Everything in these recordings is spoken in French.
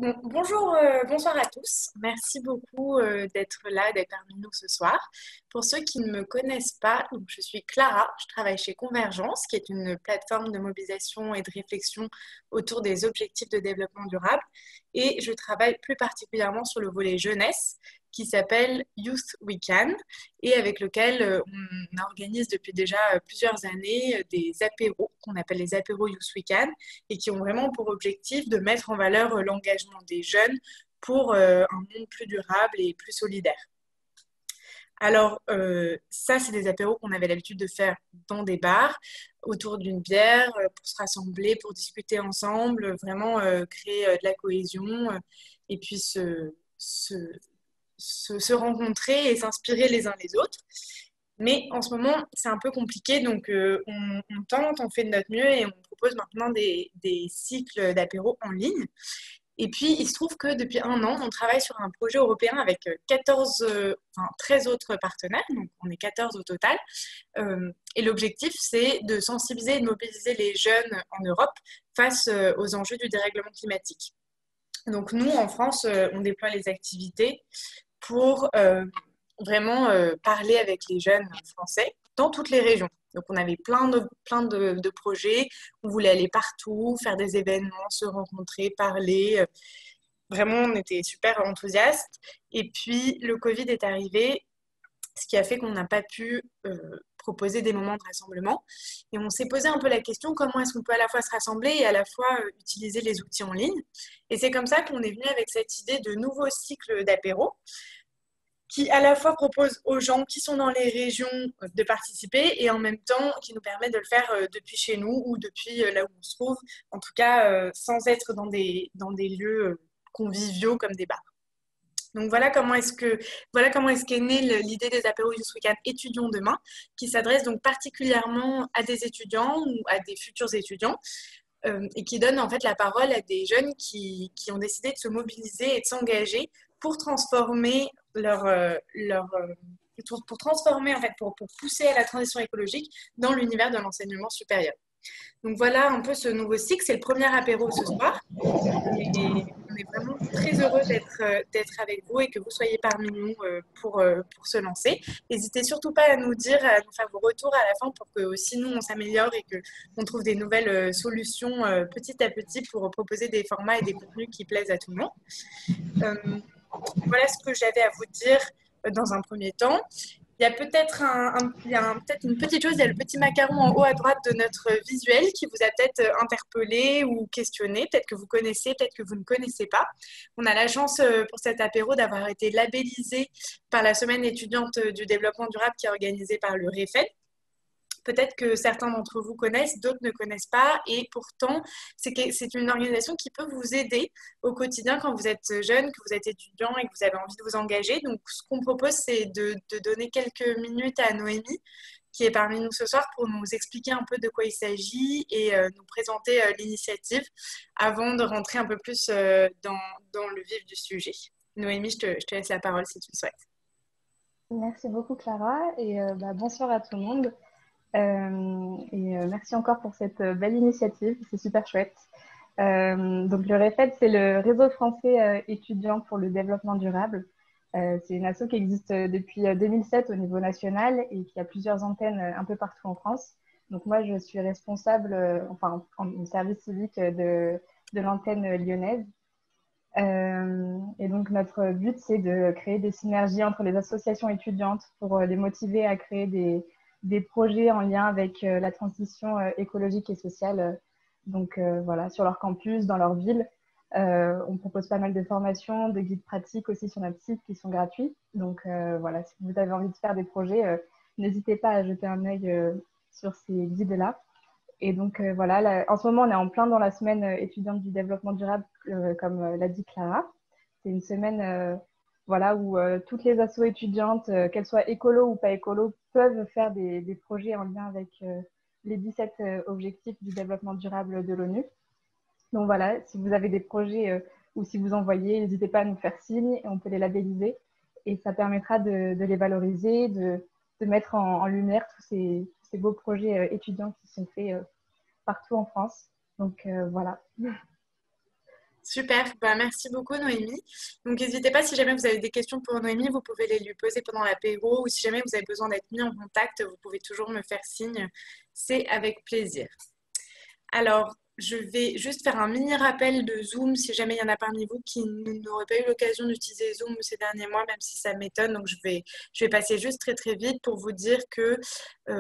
Bonjour, bonsoir à tous. Merci beaucoup d'être là, d'être parmi nous ce soir. Pour ceux qui ne me connaissent pas, donc, je suis Clara, je travaille chez Convergence, qui est une plateforme de mobilisation et de réflexion autour des objectifs de développement durable. Et je travaille plus particulièrement sur le volet jeunesse, qui s'appelle Youth We Can, et avec lequel on organise depuis déjà plusieurs années des apéros, qu'on appelle les apéros Youth We Can, et qui ont vraiment pour objectif de mettre en valeur l'engagement des jeunes pour un monde plus durable et plus solidaire. Alors, ça, c'est des apéros qu'on avait l'habitude de faire dans des bars, autour d'une bière, pour se rassembler, pour discuter ensemble, vraiment créer de la cohésion et puis se rencontrer et s'inspirer les uns les autres. Mais en ce moment, c'est un peu compliqué, donc on tente, on fait de notre mieux et on propose maintenant des cycles d'apéro en ligne. Et puis, il se trouve que depuis un an, on travaille sur un projet européen avec 13 autres partenaires, donc on est 14 au total. Et l'objectif, c'est de sensibiliser et de mobiliser les jeunes en Europe face aux enjeux du dérèglement climatique. Donc nous, en France, on déploie les activités pour vraiment parler avec les jeunes français dans toutes les régions. Donc on avait plein de projets, on voulait aller partout, faire des événements, se rencontrer, parler. Vraiment, on était super enthousiastes. Et puis le Covid est arrivé, ce qui a fait qu'on n'a pas pu proposer des moments de rassemblement. Et on s'est posé un peu la question, comment est-ce qu'on peut à la fois se rassembler et à la fois utiliser les outils en ligne. Et c'est comme ça qu'on est venu avec cette idée de nouveau cycle d'apéro qui à la fois propose aux gens qui sont dans les régions de participer et en même temps qui nous permet de le faire depuis chez nous ou depuis là où on se trouve, en tout cas sans être dans des lieux conviviaux comme des bars. Donc voilà comment est-ce qu'est née l'idée des apéros Youth Weekend étudiants demain, qui s'adresse donc particulièrement à des étudiants ou à des futurs étudiants et qui donne en fait la parole à des jeunes qui ont décidé de se mobiliser et de s'engager pour transformer pour transformer en fait pour pousser à la transition écologique dans l'univers de l'enseignement supérieur. Donc voilà un peu ce nouveau cycle, c'est le premier apéro ce soir. Et on est vraiment très heureux d'être avec vous et que vous soyez parmi nous pour se lancer. N'hésitez surtout pas à nous dire, à nous faire vos retours à la fin pour que aussi nous, on s'améliore et qu'on trouve des nouvelles solutions petit à petit pour proposer des formats et des contenus qui plaisent à tout le monde. Euh, voilà ce que j'avais à vous dire dans un premier temps. Il y a peut-être peut-être une petite chose, il y a le petit macaron en haut à droite de notre visuel qui vous a peut-être interpellé ou questionné. Peut-être que vous connaissez, peut-être que vous ne connaissez pas. On a la chance pour cet apéro d'avoir été labellisé par la semaine étudiante du développement durable qui est organisée par le REFED. Peut-être que certains d'entre vous connaissent, d'autres ne connaissent pas. Et pourtant, c'est une organisation qui peut vous aider au quotidien quand vous êtes jeune, que vous êtes étudiant et que vous avez envie de vous engager. Donc, ce qu'on propose, c'est de donner quelques minutes à Noémie, qui est parmi nous ce soir, pour nous expliquer un peu de quoi il s'agit et nous présenter l'initiative avant de rentrer un peu plus dans le vif du sujet. Noémie, je te laisse la parole si tu le souhaites. Merci beaucoup Clara et bonsoir à tout le monde. Merci encore pour cette belle initiative, c'est super chouette. Donc le REFED, c'est le réseau français étudiant pour le développement durable. C'est une asso qui existe depuis 2007 au niveau national et qui a plusieurs antennes un peu partout en France. Donc moi, je suis responsable, en service civique de l'antenne lyonnaise. Et donc notre but, c'est de créer des synergies entre les associations étudiantes pour les motiver à créer des projets en lien avec la transition écologique et sociale. Donc voilà, sur leur campus, dans leur ville. On propose pas mal de formations, de guides pratiques aussi sur notre site qui sont gratuits. Donc voilà, si vous avez envie de faire des projets, n'hésitez pas à jeter un œil sur ces guides-là. Et donc voilà, là, en ce moment, on est en plein dans la semaine étudiante du développement durable, comme l'a dit Clara. C'est une semaine voilà, où toutes les assos étudiantes, qu'elles soient écolo ou pas écolo, peuvent faire des projets en lien avec les 17 objectifs du développement durable de l'ONU. Donc voilà, si vous avez des projets ou si vous envoyez, n'hésitez pas à nous faire signe et on peut les labelliser. Et ça permettra de les valoriser, de mettre en lumière tous ces beaux projets étudiants qui sont faits partout en France. Donc voilà. Super, bah, merci beaucoup Noémie. Donc n'hésitez pas, si jamais vous avez des questions pour Noémie, vous pouvez les lui poser pendant l'apéro ou si jamais vous avez besoin d'être mis en contact, vous pouvez toujours me faire signe. C'est avec plaisir. Alors, je vais juste faire un mini rappel de Zoom si jamais il y en a parmi vous qui n'auraient pas eu l'occasion d'utiliser Zoom ces derniers mois, même si ça m'étonne. Donc, je vais passer juste très très vite pour vous dire que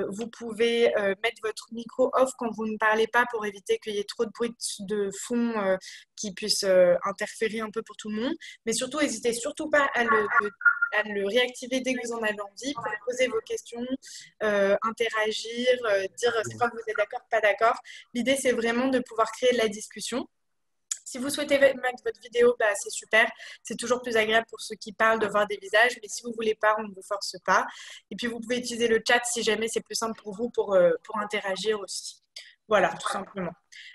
vous pouvez mettre votre micro off quand vous ne parlez pas pour éviter qu'il y ait trop de bruit de fond qui puisse interférer un peu pour tout le monde. Mais surtout, n'hésitez surtout pas à le réactiver dès que vous en avez envie pour poser vos questions, interagir, dire c'est quoi que vous êtes d'accord, pas d'accord. L'idée, c'est vraiment de pouvoir créer de la discussion. Si vous souhaitez mettre votre vidéo, bah, c'est super. C'est toujours plus agréable pour ceux qui parlent de voir des visages. Mais si vous ne voulez pas, on ne vous force pas. Et puis, vous pouvez utiliser le chat si jamais c'est plus simple pour vous pour interagir aussi. Voilà, tout simplement.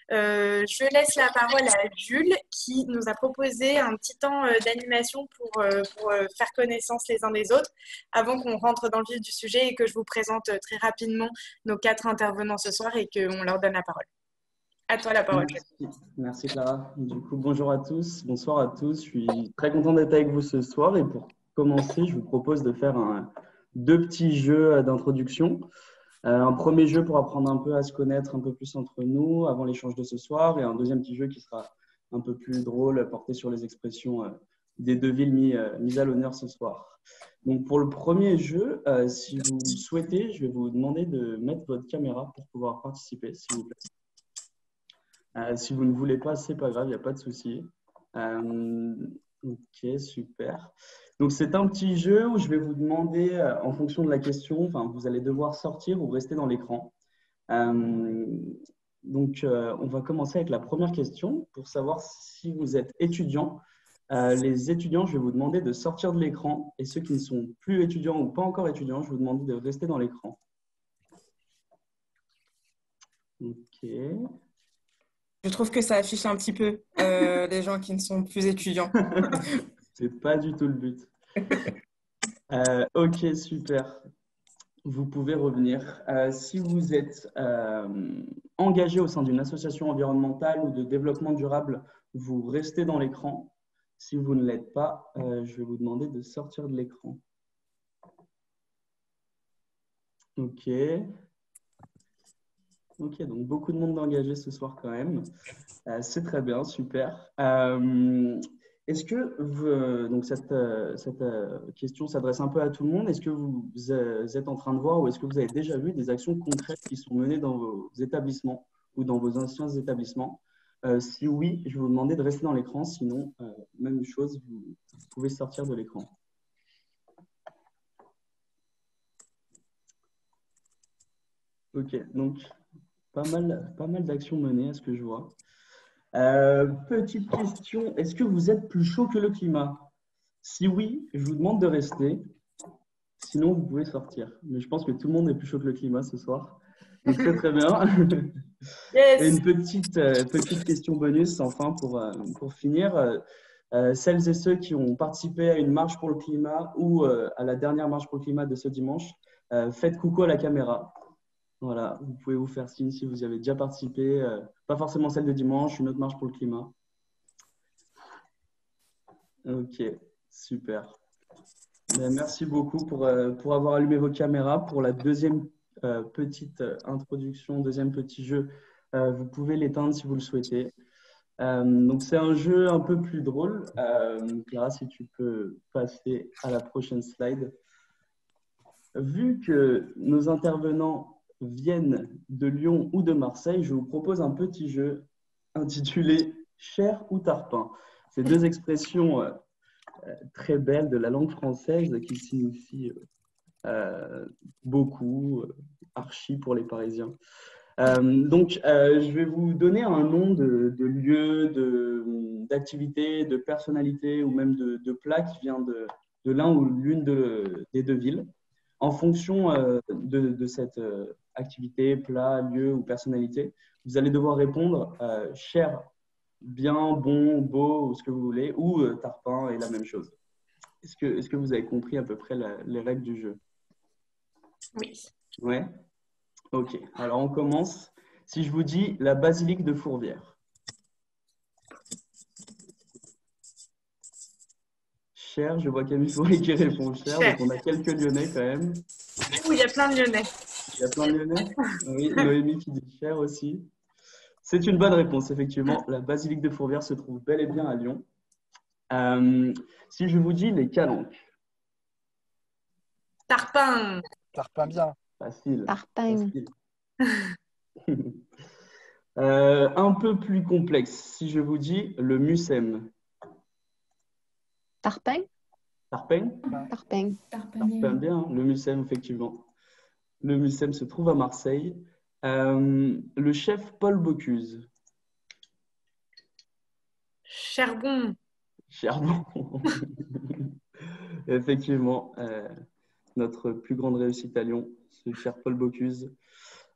Je laisse la parole à Jules qui nous a proposé un petit temps d'animation pour faire connaissance les uns des autres avant qu'on rentre dans le vif du sujet et que je vous présente très rapidement nos 4 intervenants ce soir et qu'on leur donne la parole. À toi la parole. Merci Clara. Du coup, bonjour à tous, bonsoir à tous. Je suis très content d'être avec vous ce soir et pour commencer, je vous propose de faire deux petits jeux d'introduction. Un premier jeu pour apprendre un peu à se connaître un peu plus entre nous avant l'échange de ce soir et un deuxième petit jeu qui sera un peu plus drôle, porté sur les expressions des deux villes mises à l'honneur ce soir. Donc pour le premier jeu, si vous le souhaitez, je vais vous demander de mettre votre caméra pour pouvoir participer, s'il vous plaît. Si vous ne voulez pas, c'est pas grave, il n'y a pas de souci. Ok, super. Donc, c'est un petit jeu où je vais vous demander, en fonction de la question, vous allez devoir sortir ou rester dans l'écran. Donc, on va commencer avec la première question pour savoir si vous êtes étudiant. Les étudiants, je vais vous demander de sortir de l'écran et ceux qui ne sont plus étudiants ou pas encore étudiants, je vais vous demander de rester dans l'écran. Ok. Je trouve que ça affiche un petit peu les gens qui ne sont plus étudiants. C'est pas du tout le but. Ok, super. Vous pouvez revenir. Si vous êtes engagé au sein d'une association environnementale ou de développement durable, vous restez dans l'écran. Si vous ne l'êtes pas, je vais vous demander de sortir de l'écran. Ok. Ok, donc beaucoup de monde engagé ce soir quand même. C'est très bien, super. Est-ce que donc cette question s'adresse un peu à tout le monde. Est-ce que vous êtes en train de voir ou est-ce que vous avez déjà vu des actions concrètes qui sont menées dans vos établissements ou dans vos anciens établissements? Si oui, je vais vous demander de rester dans l'écran. Sinon, même chose, vous pouvez sortir de l'écran. Ok, donc pas mal d'actions menées à ce que je vois. Petite question, est-ce que vous êtes plus chaud que le climat? Si oui, je vous demande de rester. Sinon, vous pouvez sortir. Mais je pense que tout le monde est plus chaud que le climat ce soir. Donc, c'est très bien. Yes. Et une petite question bonus, enfin, pour finir. Celles et ceux qui ont participé à une marche pour le climat ou à la dernière marche pour le climat de ce dimanche, faites coucou à la caméra. Voilà, vous pouvez vous faire signe si vous y avez déjà participé. Pas forcément celle de dimanche, une autre marche pour le climat. Ok, super. Ben, merci beaucoup pour avoir allumé vos caméras. Pour la deuxième petite introduction, deuxième petit jeu, vous pouvez l'éteindre si vous le souhaitez. Donc, c'est un jeu un peu plus drôle. Clara, si tu peux passer à la prochaine slide. Vu que nos intervenants viennent de Lyon ou de Marseille, je vous propose un petit jeu intitulé « Chair ou tarpin ». Ces deux expressions très belles de la langue française qui signifient beaucoup, archi pour les Parisiens. Donc, je vais vous donner un nom de lieu, d'activité, de personnalité ou même de plat qui vient de l'un ou l'une des deux villes. En fonction de cette activité, plat, lieu ou personnalité, vous allez devoir répondre cher, bien, bon, beau, ou ce que vous voulez, ou tarpin est la même chose. Est-ce que vous avez compris à peu près les règles du jeu? Oui. Ouais. Ok. Alors, on commence. Si je vous dis la basilique de Fourvière. Cher, je vois Camille Fauré qui répond cher, Cher. donc on a quelques Lyonnais quand même. Oui, il y a plein de Lyonnais. Il y a plein de Lyonnais. Oui, Noémie qui dit cher aussi. C'est une bonne réponse, effectivement. La basilique de Fourvière se trouve bel et bien à Lyon. Si je vous dis les calanques, Tarpin. Tarpin bien. facile. Tarpin. Facile. Un peu plus complexe. Si je vous dis le Mucem. Tarpin? Tarpin? Tarpin. Tarpin bien, hein. Le Mucem, effectivement. Le Mucem se trouve à Marseille. Le chef Paul Bocuse. Charbon. Charbon. Effectivement, notre plus grande réussite à Lyon, ce cher Paul Bocuse.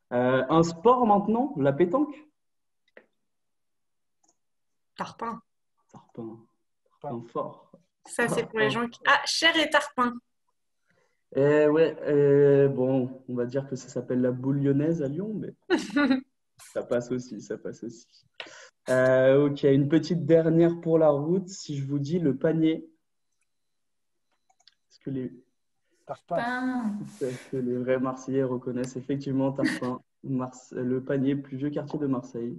Un sport maintenant, la pétanque? Tarpin. Tarpin. Tarpin fort. Ça, c'est pour les gens qui... Ah, Cher et Tarpin. Ouais, bon, on va dire que ça s'appelle la boule lyonnaise à Lyon, mais ça passe aussi, ça passe aussi. Ok, une petite dernière pour la route. Si je vous dis le panier, est-ce que les vrais Marseillais reconnaissent effectivement Tarpin, le panier, plus vieux quartier de Marseille?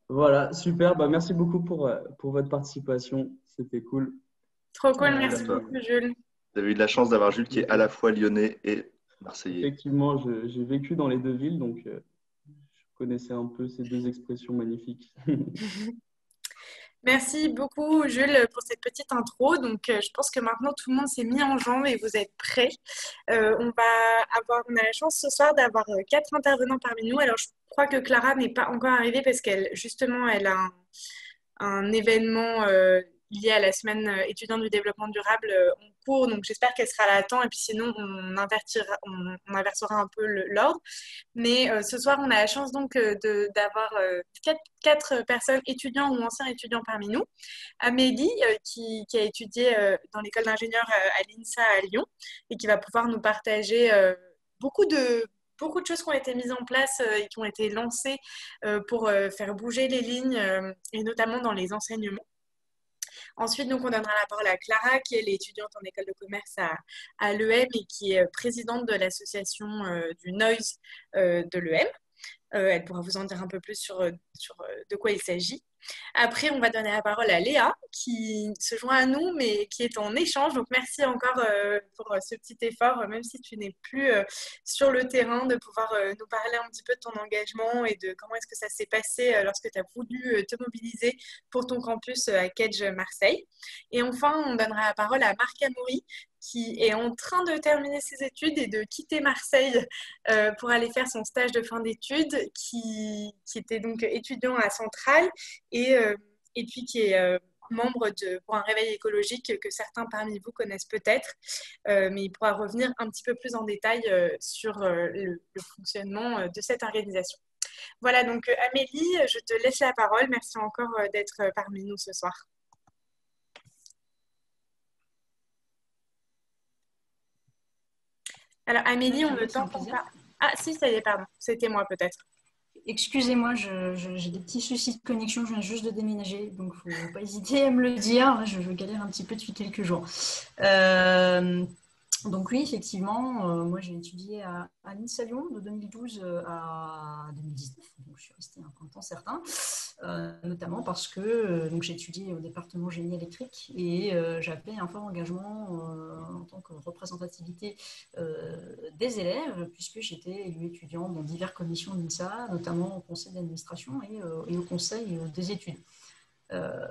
Voilà, super. Bah, merci beaucoup pour votre participation. C'était cool. Trop cool, merci beaucoup, Jules. Vous avez eu de la chance d'avoir Jules qui est à la fois lyonnais et marseillais. Effectivement, j'ai vécu dans les deux villes, donc je connaissais un peu ces deux expressions magnifiques. Merci beaucoup, Jules, pour cette petite intro. Donc, je pense que maintenant, tout le monde s'est mis en jambe et vous êtes prêts. On a la chance ce soir d'avoir 4 intervenants parmi nous. Alors, je crois que Clara n'est pas encore arrivée parce qu'elle, justement, elle a un événement lié à la semaine étudiante du développement durable en cours. Donc, j'espère qu'elle sera là à temps. Et puis, sinon, on inversera un peu l'ordre. Mais ce soir, on a la chance donc d'avoir 4 personnes, étudiants ou anciens étudiants parmi nous. Amélie, qui a étudié dans l'école d'ingénieurs à l'INSA à Lyon et qui va pouvoir nous partager beaucoup de choses qui ont été mises en place et qui ont été lancées pour faire bouger les lignes et notamment dans les enseignements. Ensuite, donc, on donnera la parole à Clara, qui est l'étudiante en école de commerce à l'EM et qui est présidente de l'association du Noise de l'EM. Elle pourra vous en dire un peu plus sur de quoi il s'agit. Après, on va donner la parole à Léa, qui se joint à nous, mais qui est en échange. Donc, merci encore pour ce petit effort, même si tu n'es plus sur le terrain, de pouvoir nous parler un petit peu de ton engagement et de comment est-ce que ça s'est passé lorsque tu as voulu te mobiliser pour ton campus à Kedge, Marseille. Et enfin, on donnera la parole à Marc Amoury, qui est en train de terminer ses études et de quitter Marseille pour aller faire son stage de fin d'études, qui était donc étudiant à Centrale et puis qui est membre pour un réveil écologique que certains parmi vous connaissent peut-être, mais il pourra revenir un petit peu plus en détail sur le fonctionnement de cette organisation. Voilà, donc Amélie, je te laisse la parole. Merci encore d'être parmi nous ce soir. Alors Amélie, on ne t'entend pas. Ah si, ça y est, pardon. C'était moi peut-être. Excusez-moi, j'ai des petits soucis de connexion, je viens juste de déménager, donc il ne faut pas hésiter à me le dire, je galère un petit peu depuis quelques jours. Donc oui, effectivement, moi j'ai étudié à l'INSA Lyon de 2012 à 2019, donc je suis restée un temps certain, notamment parce que j'ai étudié au département génie électrique et j'avais un fort engagement en tant que représentativité des élèves, puisque j'étais élue étudiante dans diverses commissions de l'INSA, notamment au conseil d'administration et au conseil des études. À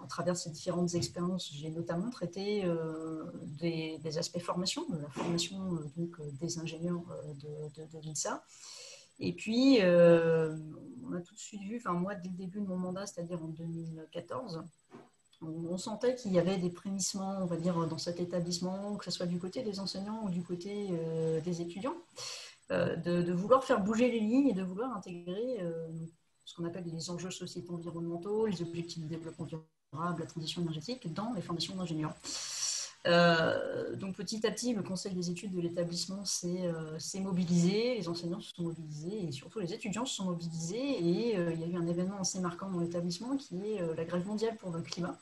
travers ces différentes expériences, j'ai notamment traité des aspects formation, de la formation des ingénieurs de l'INSA. Et puis, on a tout de suite vu, moi, dès le début de mon mandat, c'est-à-dire en 2014, on sentait qu'il y avait des frémissements, on va dire, dans cet établissement, que ce soit du côté des enseignants ou du côté des étudiants, de vouloir faire bouger les lignes et de vouloir intégrer ce qu'on appelle les enjeux sociétaux environnementaux, les objectifs de développement durable, la transition énergétique dans les formations d'ingénieurs. Donc petit à petit, le conseil des études de l'établissement s'est mobilisé, les enseignants se sont mobilisés et surtout les étudiants se sont mobilisés et il y a eu un événement assez marquant dans l'établissement qui est la grève mondiale pour le climat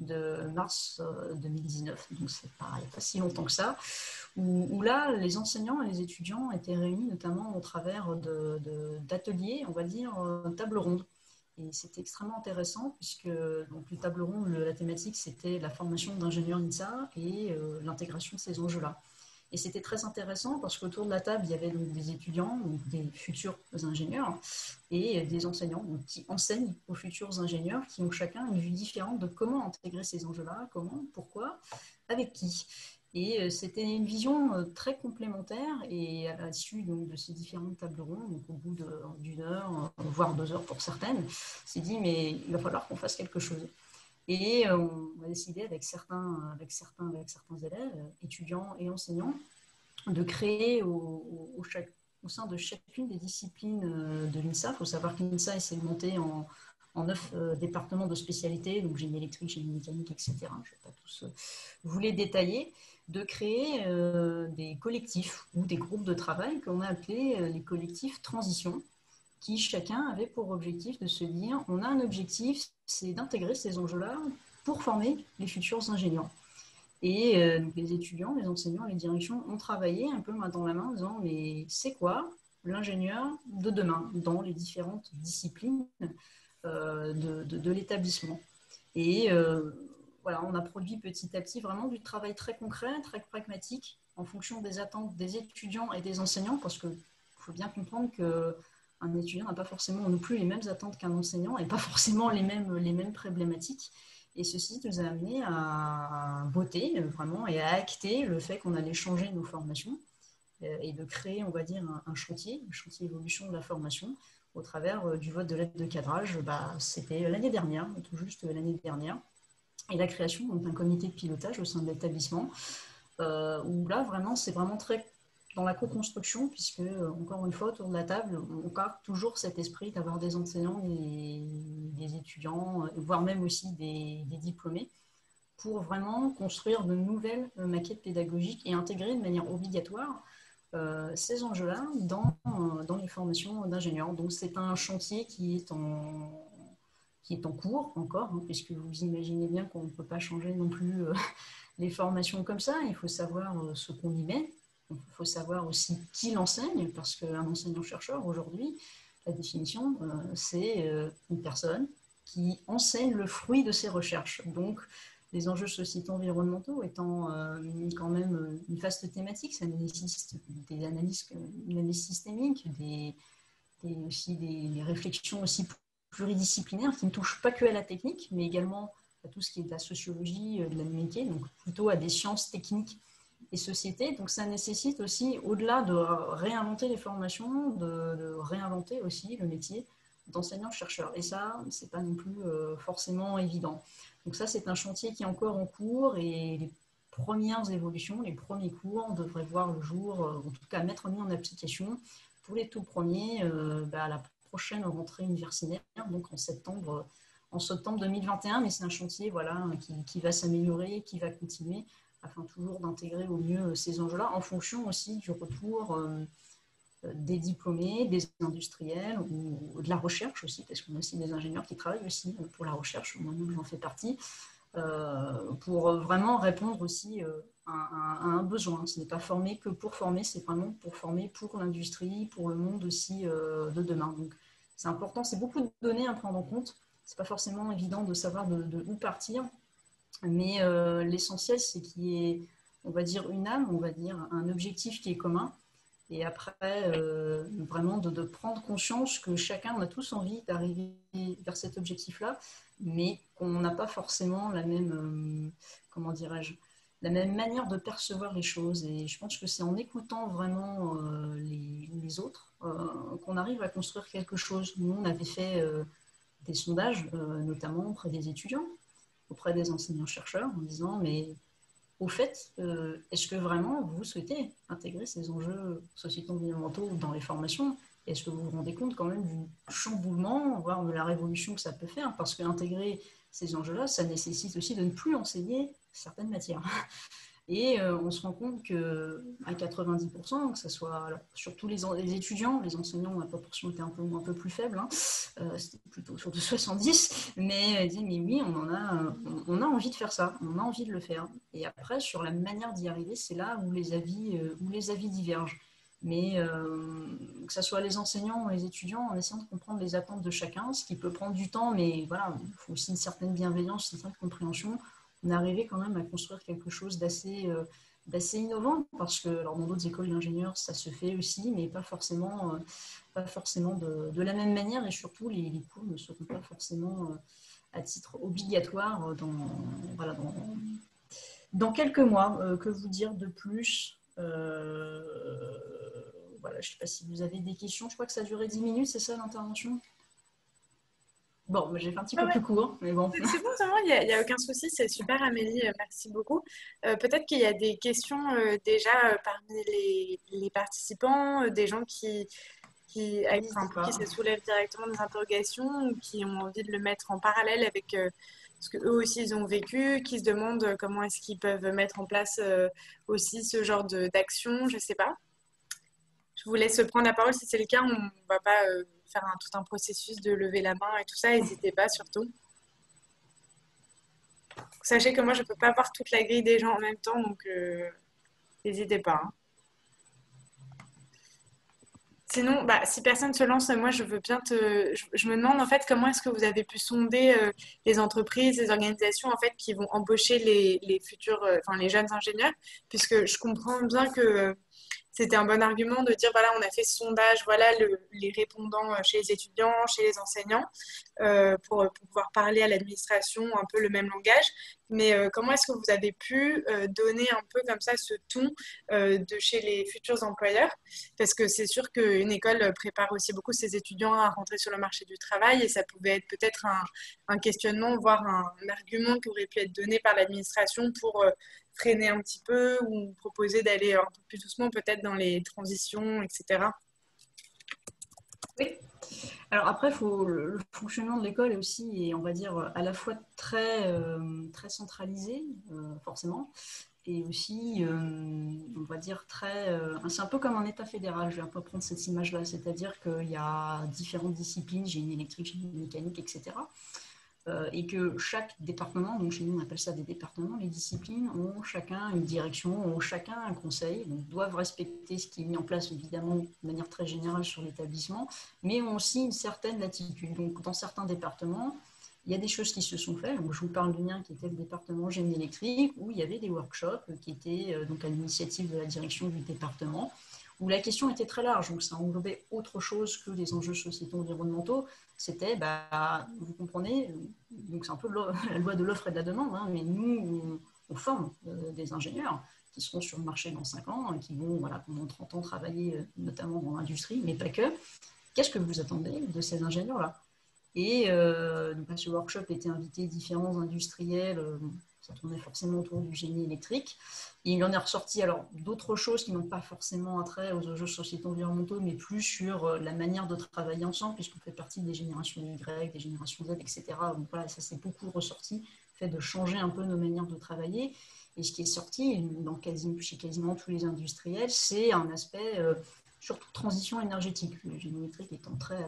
de mars 2019, donc c'est pas, il n'y a pas si longtemps que ça, où là, les enseignants et les étudiants étaient réunis notamment au travers d'ateliers, on va dire, table ronde. Et c'était extrêmement intéressant puisque donc, le table ronde, la thématique, c'était la formation d'ingénieurs INSA et l'intégration de ces enjeux-là. Et c'était très intéressant parce qu'autour de la table, il y avait donc des étudiants, donc des futurs ingénieurs, et des enseignants donc, qui enseignent aux futurs ingénieurs, qui ont chacun une vue différente de comment intégrer ces enjeux-là, comment, pourquoi, avec qui. Et c'était une vision très complémentaire, et à l'issue de ces différentes tables rondes, donc au bout d'une heure, voire 2 heures pour certaines, on s'est dit, mais il va falloir qu'on fasse quelque chose. Et on a décidé avec certains élèves, étudiants et enseignants, de créer au sein de chacune des disciplines de l'INSA. Il faut savoir que l'INSA est segmenté en 9 départements de spécialité, donc génie électrique, génie mécanique, etc. Je ne vais pas tous vous les détailler, de créer des collectifs ou des groupes de travail qu'on a appelés les collectifs transition, qui chacun avait pour objectif de se dire, on a un objectif, c'est d'intégrer ces enjeux-là pour former les futurs ingénieurs. Et donc les étudiants, les enseignants, les directions ont travaillé un peu main dans la main en disant, mais c'est quoi l'ingénieur de demain dans les différentes disciplines de l'établissement. Et voilà, on a produit petit à petit vraiment du travail très concret, très pragmatique, en fonction des attentes des étudiants et des enseignants, parce qu'il faut bien comprendre qu'un étudiant n'a pas forcément non plus les mêmes attentes qu'un enseignant et pas forcément les mêmes problématiques. Et ceci nous a amené à voter vraiment et à acter le fait qu'on allait changer nos formations et de créer, on va dire, un chantier évolution de la formation au travers du vote de l'aide de cadrage. C'était l'année dernière, tout juste l'année dernière, et la création d'un comité de pilotage au sein de l'établissement, où là, vraiment, c'est vraiment très dans la co-construction, puisque, encore une fois, autour de la table, on garde toujours cet esprit d'avoir des enseignants, des étudiants, voire même aussi des diplômés, pour vraiment construire de nouvelles maquettes pédagogiques et intégrer de manière obligatoire ces enjeux-là dans les formations d'ingénieurs. Donc, c'est un chantier qui est en cours encore, hein, puisque vous imaginez bien qu'on ne peut pas changer non plus les formations comme ça. Il faut savoir ce qu'on y met. Il faut savoir aussi qui l'enseigne, parce qu'un enseignant-chercheur, aujourd'hui, la définition, c'est une personne qui enseigne le fruit de ses recherches. Donc, les enjeux sociétaux environnementaux étant quand même une vaste thématique, ça nécessite une analyse systémique, aussi des réflexions aussi pluridisciplinaires qui ne touchent pas que à la technique, mais également à tout ce qui est de la sociologie, de la métier, donc plutôt à des sciences techniques et sociétés. Donc ça nécessite aussi, au-delà de réinventer les formations, de réinventer aussi le métier d'enseignant-chercheur. Et ça, ce n'est pas non plus forcément évident. Donc ça, c'est un chantier qui est encore en cours, et les premières évolutions, les premiers cours devraient voir le jour, en tout cas mettre mis en application pour les tout premiers à la prochaine rentrée universitaire, donc en septembre 2021. Mais c'est un chantier voilà, qui va s'améliorer, qui va continuer, afin toujours d'intégrer au mieux ces enjeux-là, en fonction aussi du retour des diplômés, des industriels ou de la recherche aussi, parce qu'on a aussi des ingénieurs qui travaillent aussi pour la recherche, moi-même j'en fais partie, pour vraiment répondre aussi à un besoin. Ce n'est pas former que pour former, c'est vraiment pour former pour l'industrie, pour le monde aussi de demain. Donc c'est important, c'est beaucoup de données à prendre en compte. C'est pas forcément évident de savoir de où partir, mais l'essentiel c'est qu'il y ait, on va dire, une âme, on va dire un objectif qui est commun. Et après, vraiment de prendre conscience que chacun, on a tous envie d'arriver vers cet objectif-là, mais qu'on n'a pas forcément la même, comment dirais-je, la même manière de percevoir les choses. Et je pense que c'est en écoutant vraiment les autres qu'on arrive à construire quelque chose. Nous, on avait fait des sondages, notamment auprès des étudiants, auprès des enseignants-chercheurs, en disant, mais au fait, est-ce que vraiment vous souhaitez intégrer ces enjeux sociétaux environnementaux dans les formations? Est-ce que vous vous rendez compte quand même du chamboulement, voire de la révolution que ça peut faire? Parce qu'intégrer ces enjeux-là, ça nécessite aussi de ne plus enseigner certaines matières. Et on se rend compte qu'à 90%, que ce soit alors, surtout les étudiants, les enseignants, la proportion était un peu plus faible, hein, c'était plutôt sur de 70, mais dit mais oui, on a envie de faire ça, on a envie de le faire. Et après, sur la manière d'y arriver, c'est là où les avis divergent. Mais que ce soit les enseignants ou les étudiants, en essayant de comprendre les attentes de chacun, ce qui peut prendre du temps, mais voilà, il faut aussi une certaine bienveillance, une certaine compréhension. On est arrivé quand même à construire quelque chose d'assez innovant, parce que alors, dans d'autres écoles d'ingénieurs, ça se fait aussi, mais pas forcément de la même manière, et surtout, les cours ne seront pas forcément à titre obligatoire dans quelques mois. Que vous dire de plus voilà, je ne sais pas si vous avez des questions. Je crois que ça a duré 10 minutes, c'est ça l'intervention? Bon, j'ai fait un petit peu plus court, mais bon. C'est bon, il n'y a aucun souci, c'est super Amélie, merci beaucoup. Peut-être qu'il y a des questions déjà parmi les participants, des gens qui se soulèvent directement des interrogations ou qui ont envie de le mettre en parallèle avec ce qu'eux aussi ils ont vécu, qui se demandent comment est-ce qu'ils peuvent mettre en place aussi ce genre d'action, je ne sais pas. Je vous laisse prendre la parole si c'est le cas, on ne va pas faire tout un processus de lever la main et tout ça, n'hésitez pas surtout. Sachez que moi je ne peux pas voir toute la grille des gens en même temps, donc n'hésitez pas. Hein. Sinon, si personne se lance, moi, je veux bien je me demande, en fait, comment est-ce que vous avez pu sonder les entreprises, les organisations, en fait, qui vont embaucher les futurs, les jeunes ingénieurs, puisque je comprends bien que c'était un bon argument de dire, voilà, on a fait ce sondage, voilà les répondants chez les étudiants, chez les enseignants, pour pouvoir parler à l'administration un peu le même langage. Mais comment est-ce que vous avez pu donner un peu comme ça ce ton de chez les futurs employeurs? Parce que c'est sûr qu'une école prépare aussi beaucoup ses étudiants à rentrer sur le marché du travail et ça pouvait être peut-être un questionnement, voire un argument qui aurait pu être donné par l'administration pour freiner un petit peu ou proposer d'aller un peu plus doucement peut-être dans les transitions, etc. Oui. Alors après, le fonctionnement de l'école est aussi, on va dire, à la fois très centralisé, forcément, et aussi, on va dire, c'est un peu comme un État fédéral, je vais un peu prendre cette image-là, c'est-à-dire qu'il y a différentes disciplines, génie électrique, génie mécanique, etc., et que chaque département, donc chez nous on appelle ça des départements, les disciplines ont chacun une direction, ont chacun un conseil, donc doivent respecter ce qui est mis en place évidemment de manière très générale sur l'établissement, mais ont aussi une certaine latitude. Donc dans certains départements, il y a des choses qui se sont faites. Donc, je vous parle du mien qui était le département génie électrique, où il y avait des workshops qui étaient donc à l'initiative de la direction du département, où la question était très large, donc ça englobait autre chose que les enjeux sociétaux environnementaux. C'était, vous comprenez, donc c'est un peu la loi de l'offre et de la demande, hein, mais nous, on forme des ingénieurs qui seront sur le marché dans 5 ans, qui vont, pendant 30 ans, travailler notamment dans l'industrie, mais pas que. Qu'est-ce que vous attendez de ces ingénieurs-là? Et donc à ce workshop étaient invités différents industriels, ça tournait forcément autour du génie électrique. Et il en est ressorti alors d'autres choses qui n'ont pas forcément attrait aux enjeux sociétaux environnementaux, mais plus sur la manière de travailler ensemble, puisqu'on fait partie des générations Y, des générations Z, etc. Donc voilà, ça s'est beaucoup ressorti, le fait de changer un peu nos manières de travailler. Et ce qui est sorti chez quasiment tous les industriels, c'est un aspect surtout transition énergétique. Le génie électrique étant très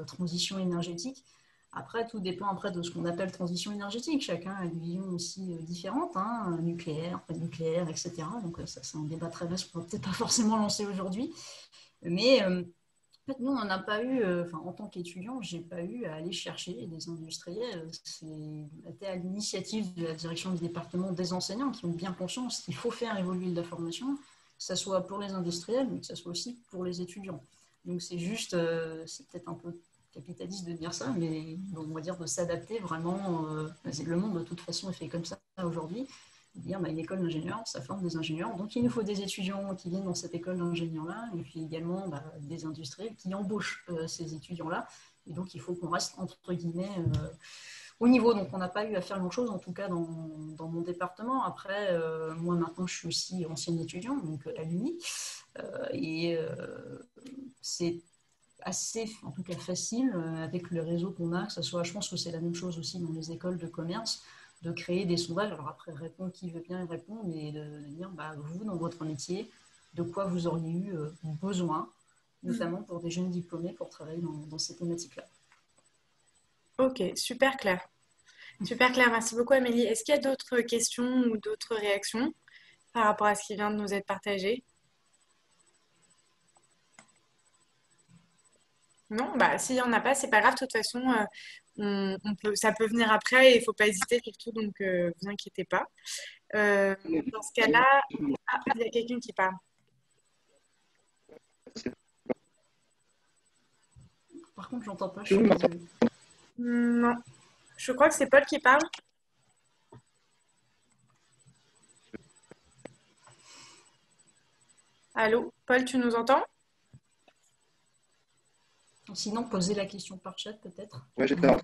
transition énergétique. Après, tout dépend de ce qu'on appelle transition énergétique. Chacun a une vision aussi différente, hein, nucléaire, pas nucléaire, etc. Donc ça, c'est un débat très vaste qu'on ne va peut-être pas forcément lancer aujourd'hui. Mais en fait, nous, on n'en a pas eu, en tant qu'étudiant, je n'ai pas eu à aller chercher des industriels. C'était à l'initiative de la direction du département des enseignants qui ont bien conscience qu'il faut faire évoluer de la formation, que ce soit pour les industriels, mais que ce soit aussi pour les étudiants. Donc c'est juste, c'est peut-être un peu capitaliste de dire ça, mais on va dire de s'adapter vraiment. Le monde de toute façon est fait comme ça aujourd'hui. Dire une école d'ingénieurs, ça forme des ingénieurs, donc il nous faut des étudiants qui viennent dans cette école d'ingénieurs-là, et puis également des industriels qui embauchent ces étudiants-là, et donc il faut qu'on reste entre guillemets au niveau. Donc on n'a pas eu à faire grand-chose, en tout cas dans mon département. Après, moi maintenant je suis aussi ancienne étudiante, donc à l'UNI, et c'est assez, en tout cas facile, avec le réseau qu'on a, que ce soit, je pense que c'est la même chose aussi dans les écoles de commerce, de créer des sondages. Alors après, répond qui veut bien répondre, mais de dire, vous, dans votre métier, de quoi vous auriez eu besoin, notamment pour des jeunes diplômés, pour travailler dans ces thématiques-là. Ok, super clair. Super clair, merci beaucoup Amélie. Est-ce qu'il y a d'autres questions ou d'autres réactions par rapport à ce qui vient de nous être partagé? Non, s'il n'y en a pas, c'est pas grave. De toute façon, ça peut venir après et il ne faut pas hésiter surtout, donc vous inquiétez pas. Dans ce cas-là, il y a quelqu'un qui parle. Par contre, j'entends pas, je suis désolée. Non, je crois que c'est Paul qui parle. Allô, Paul, tu nous entends? Sinon, posez la question par chat, peut-être. Ouais, j'étais là.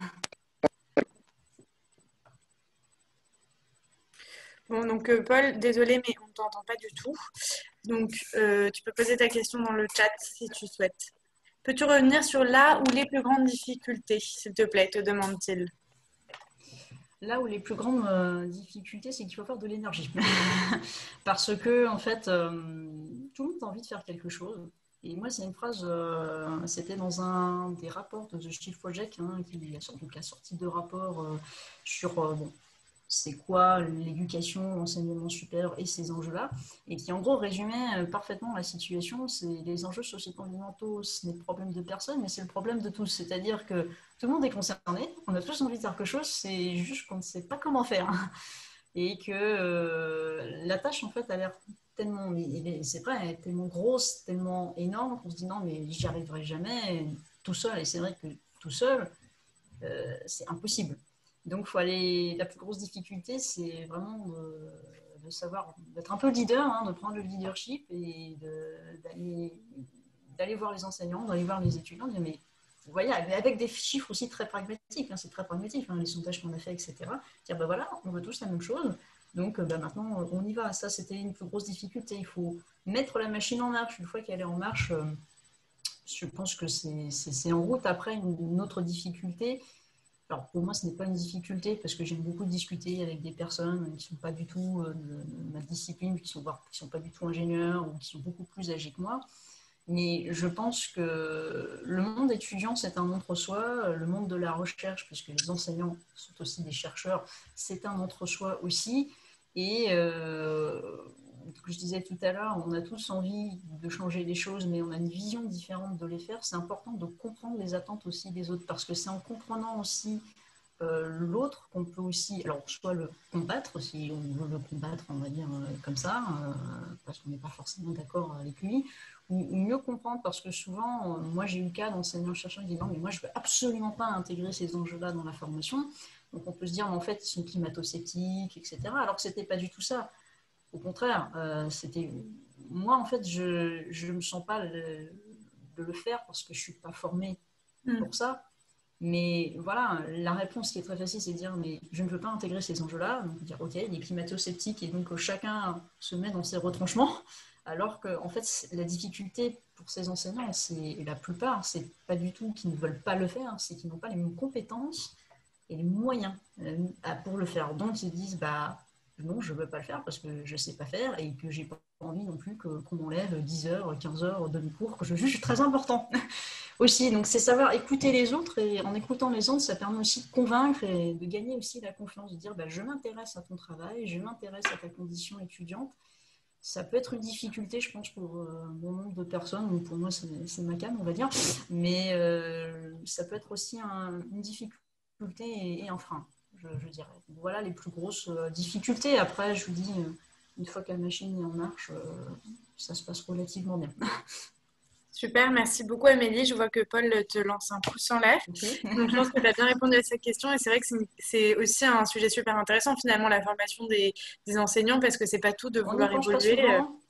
Bon, donc Paul, désolé, mais on ne t'entend pas du tout. Donc, tu peux poser ta question dans le chat si tu souhaites. Peux-tu revenir sur là où les plus grandes difficultés, s'il te plaît, te demande-t-il? Là où les plus grandes difficultés, c'est qu'il faut faire de l'énergie. Parce que, en fait, tout le monde a envie de faire quelque chose. Et moi, c'est une phrase, c'était dans un des rapports de The Shift Project, qui a sorti 2 rapports sur c'est quoi l'éducation, l'enseignement supérieur et ces enjeux-là, et qui en gros résumait parfaitement la situation. C'est les enjeux socio-environnementaux, ce n'est le problème de personne, mais c'est le problème de tous. C'est-à-dire que tout le monde est concerné, on a tous envie de faire quelque chose, c'est juste qu'on ne sait pas comment faire. Et que la tâche, en fait, a l'air tellement, c'est vrai, elle est tellement grosse, tellement énorme, qu'on se dit non, mais j'y arriverai jamais tout seul. Et c'est vrai que tout seul, c'est impossible. Donc, la plus grosse difficulté, c'est vraiment de savoir, d'être un peu leader, de prendre le leadership et d'aller voir les enseignants, d'aller voir les étudiants, dire mais vous voyez, avec des chiffres aussi très pragmatiques, c'est très pragmatique, les sondages qu'on a fait, etc. Dire voilà, on veut tous la même chose, donc maintenant on y va. Ça, c'était une plus grosse difficulté. Il faut mettre la machine en marche. Une fois qu'elle est en marche, je pense que c'est en route. Après, une autre difficulté. Alors pour moi, ce n'est pas une difficulté parce que j'aime beaucoup discuter avec des personnes qui ne sont pas du tout de ma discipline, qui ne sont pas du tout ingénieurs ou qui sont beaucoup plus âgés que moi. Mais je pense que le monde étudiant, c'est un entre-soi. Le monde de la recherche, puisque les enseignants sont aussi des chercheurs, c'est un entre-soi aussi. Et comme je disais tout à l'heure, on a tous envie de changer les choses, mais on a une vision différente de les faire. C'est important de comprendre les attentes aussi des autres, parce que c'est en comprenant aussi l'autre qu'on peut aussi, alors soit le combattre, si on veut le combattre, on va dire comme ça, parce qu'on n'est pas forcément d'accord avec lui, ou mieux comprendre, parce que souvent, moi j'ai eu le cas d'enseignants-chercheurs qui disent non, mais moi je ne veux absolument pas intégrer ces enjeux-là dans la formation. Donc on peut se dire, mais en fait, ils sont climato-sceptiques, etc. Alors que ce n'était pas du tout ça. Au contraire, c'était moi, en fait, je ne me sens pas de le faire parce que je ne suis pas formée pour ça. Mais voilà, la réponse qui est très facile, c'est de dire mais je ne veux pas intégrer ces enjeux-là. Donc dire ok, il est climato-sceptique et donc chacun se met dans ses retranchements. Alors que en fait, la difficulté pour ces enseignants, c'est la plupart, c'est pas du tout qu'ils ne veulent pas le faire, c'est qu'ils n'ont pas les mêmes compétences et les moyens pour le faire. Donc ils disent non, je ne veux pas le faire parce que je ne sais pas faire et que j'ai pas envie non plus qu'on m'enlève 10 heures, 15 heures de mes cours que je juge très important aussi. Donc, c'est savoir écouter les autres et en écoutant les autres, ça permet aussi de convaincre et de gagner aussi la confiance, de dire je m'intéresse à ton travail, je m'intéresse à ta condition étudiante. Ça peut être une difficulté, je pense, pour bon nombre de personnes, ou pour moi, c'est ma came, on va dire, mais ça peut être aussi une difficulté et un frein. Je dirais. Voilà les plus grosses difficultés. Après, je vous dis, une fois que la machine est en marche, ça se passe relativement bien. Super, merci beaucoup Amélie. Je vois que Paul te lance un pouce en l'air. Okay. Donc je pense que tu as bien répondu à cette question et c'est vrai que c'est aussi un sujet super intéressant finalement la formation des enseignants parce que c'est pas tout de vouloir évoluer.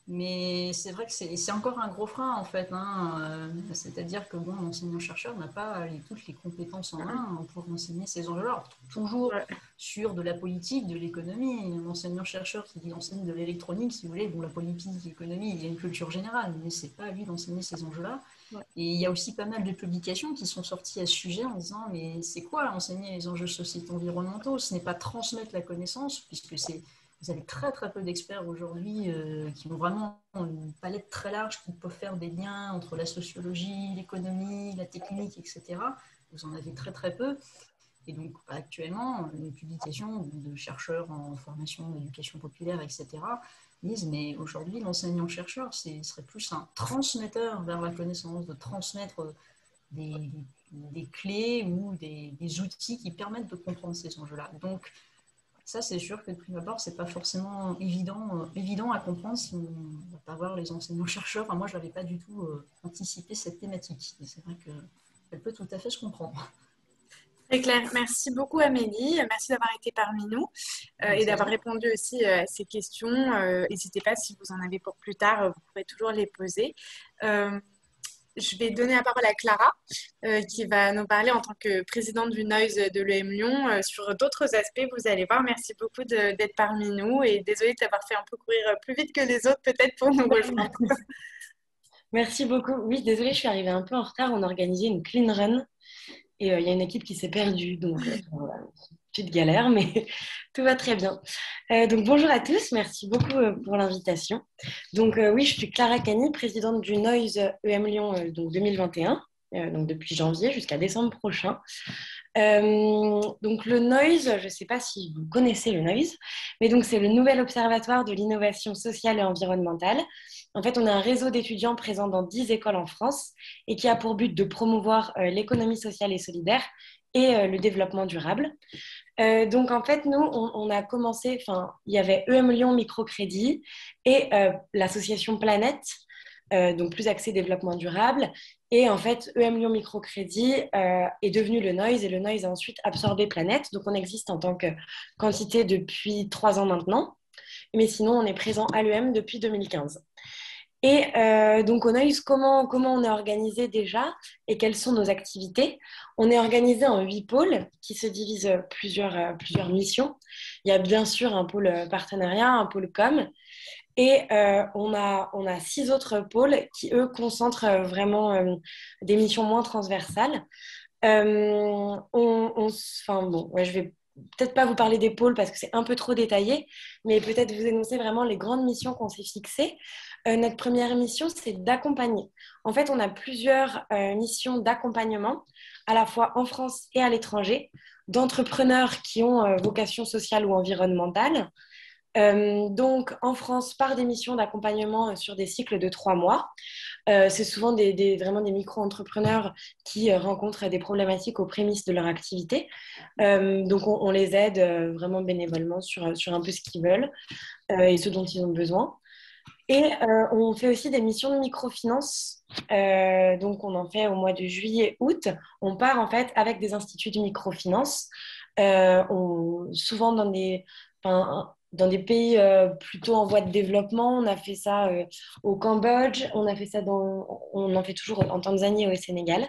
Mais c'est vrai que c'est encore un gros frein en fait, hein. C'est-à-dire que bon, l'enseignant-chercheur n'a pas toutes les compétences en main pour enseigner ces enjeux-là. Alors, toujours Ouais. sur de la politique, de l'économie. L'enseignant-chercheur qui enseigne de l'électronique, si vous voulez, bon, la politique, l'économie, il y a une culture générale, mais c'est pas à lui d'enseigner ces enjeux-là. Ouais. Et il y a aussi pas mal de publications qui sont sorties à ce sujet en disant mais c'est quoi enseigner les enjeux sociétaux environnementaux? Ce n'est pas transmettre la connaissance, puisque vous avez très très peu d'experts aujourd'hui qui ont vraiment une palette très large, qui peuvent faire des liens entre la sociologie, l'économie, la technique, etc. Vous en avez très très peu. Et donc actuellement, les publications de chercheurs en formation, d'éducation populaire, etc. disent mais aujourd'hui l'enseignant-chercheur, ce serait plus un transmetteur vers la connaissance, de transmettre des clés ou des outils qui permettent de comprendre ces enjeux-là. Donc ça, c'est sûr que de prime abord, c'est pas forcément évident à comprendre si on ne va pas voir les enseignants-chercheurs. Enfin, moi, je n'avais pas du tout anticipé cette thématique. Et c'est vrai qu'elle peut tout à fait se comprendre. Très clair. Merci beaucoup Amélie. Merci d'avoir été parmi nous et d'avoir répondu aussi à ces questions. N'hésitez pas si vous en avez pour plus tard, vous pourrez toujours les poser. Je vais donner la parole à Clara qui va nous parler en tant que présidente du Noise de l'EM Lyon sur d'autres aspects. Vous allez voir. Merci beaucoup d'être parmi nous et désolée de t'avoir fait un peu courir plus vite que les autres peut-être pour nous rejoindre. Merci beaucoup. Oui, désolée, je suis arrivée un peu en retard. On a organisé une clean run. Et il y a une équipe qui s'est perdue, donc voilà, petite galère, mais tout va très bien. Donc bonjour à tous, merci beaucoup pour l'invitation. Donc oui, je suis Clara Cani, présidente du Noise EM Lyon donc 2021, donc depuis janvier jusqu'à décembre prochain. Donc le Noise, je ne sais pas si vous connaissez le Noise, mais donc c'est le nouvel observatoire de l'innovation sociale et environnementale. En fait, on a un réseau d'étudiants présents dans 10 écoles en France et qui a pour but de promouvoir l'économie sociale et solidaire et le développement durable. Donc, en fait, nous, on a commencé, il y avait EM Lyon Microcrédit et l'association Planète, donc plus axée développement durable. Et en fait, EM Lyon Microcrédit est devenu le Noise et le Noise a ensuite absorbé Planète. Donc, on existe en tant que quantité depuis 3 ans maintenant. Mais sinon, on est présent à l'EM depuis 2015. Et donc, au Noise, comment on est organisé déjà et quelles sont nos activités? On est organisé en 8 pôles qui se divisent plusieurs missions. Il y a bien sûr un pôle partenariat, un pôle com. Et on a 6 autres pôles qui, eux, concentrent vraiment des missions moins transversales. Je vais peut-être pas vous parler des pôles parce que c'est un peu trop détaillé, mais peut-être vous énoncer vraiment les grandes missions qu'on s'est fixées. Notre première mission, c'est d'accompagner. En fait, on a plusieurs missions d'accompagnement, à la fois en France et à l'étranger, d'entrepreneurs qui ont vocation sociale ou environnementale. Donc, en France, par des missions d'accompagnement sur des cycles de 3 mois. C'est souvent vraiment des micro-entrepreneurs qui rencontrent des problématiques aux prémices de leur activité. Donc, on les aide vraiment bénévolement sur un peu ce qu'ils veulent et ce dont ils ont besoin. Et on fait aussi des missions de microfinance. Donc, on en fait au mois de juillet-août. On part en fait avec des instituts de microfinance, souvent dans des pays plutôt en voie de développement. On a fait ça au Cambodge, on en fait toujours en Tanzanie et au Sénégal.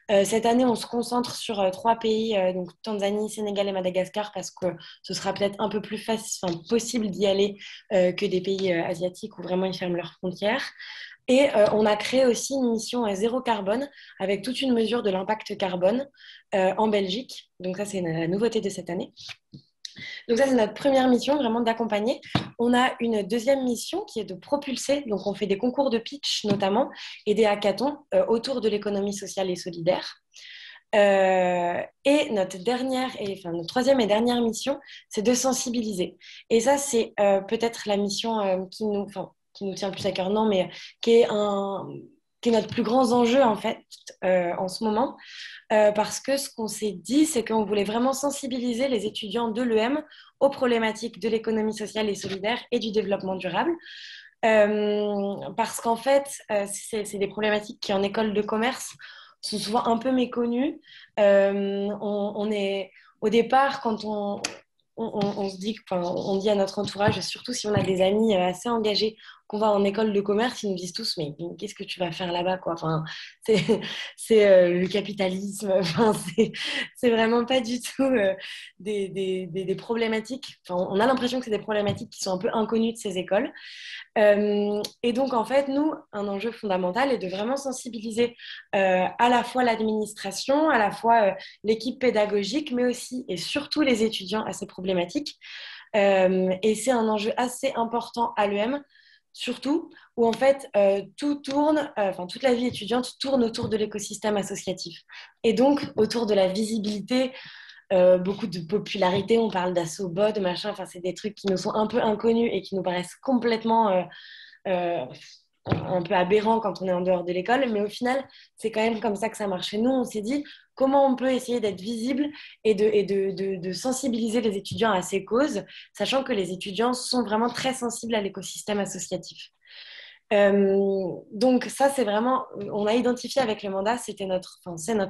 Cette année, on se concentre sur 3 pays, donc Tanzanie, Sénégal et Madagascar, parce que ce sera peut-être un peu plus possible d'y aller que des pays asiatiques où vraiment ils ferment leurs frontières. Et on a créé aussi une mission zéro carbone avec toute une mesure de l'impact carbone en Belgique. Donc ça, c'est la nouveauté de cette année. Donc ça, c'est notre première mission, vraiment d'accompagner. On a une deuxième mission qui est de propulser. Donc on fait des concours de pitch notamment et des hackathons autour de l'économie sociale et solidaire. Et notre troisième et dernière mission, c'est de sensibiliser. Et ça, c'est peut-être la mission qui nous tient le plus à cœur, non, mais qui est notre plus grand enjeu en fait en ce moment. Parce que ce qu'on s'est dit, c'est qu'on voulait vraiment sensibiliser les étudiants de l'EM aux problématiques de l'économie sociale et solidaire et du développement durable. Parce qu'en fait, c'est des problématiques qui, en école de commerce, sont souvent un peu méconnues. On est, au départ, quand on se dit, on dit à notre entourage, surtout si on a des amis assez engagés, qu'on va en école de commerce, ils nous disent tous, mais qu'est-ce que tu vas faire là-bas, quoi. Enfin, c'est le capitalisme. Enfin, c'est vraiment pas du tout des problématiques. Enfin, on a l'impression que c'est des problématiques qui sont un peu inconnues de ces écoles. Et donc, en fait, nous, un enjeu fondamental est de vraiment sensibiliser à la fois l'administration, à la fois l'équipe pédagogique, mais aussi et surtout les étudiants à ces problématiques. Et c'est un enjeu assez important à l'EM, surtout où en fait tout tourne, toute la vie étudiante tourne autour de l'écosystème associatif. Et donc, autour de la visibilité, beaucoup de popularité, on parle d'assobot, de machin, enfin, c'est des trucs qui nous sont un peu inconnus et qui nous paraissent complètement euh, un peu aberrants quand on est en dehors de l'école, mais au final, c'est quand même comme ça que ça marche. Et nous, on s'est dit comment on peut essayer d'être visible et de sensibiliser les étudiants à ces causes, sachant que les étudiants sont vraiment très sensibles à l'écosystème associatif. Donc ça, c'est vraiment, on a identifié avec le mandat, c'est notre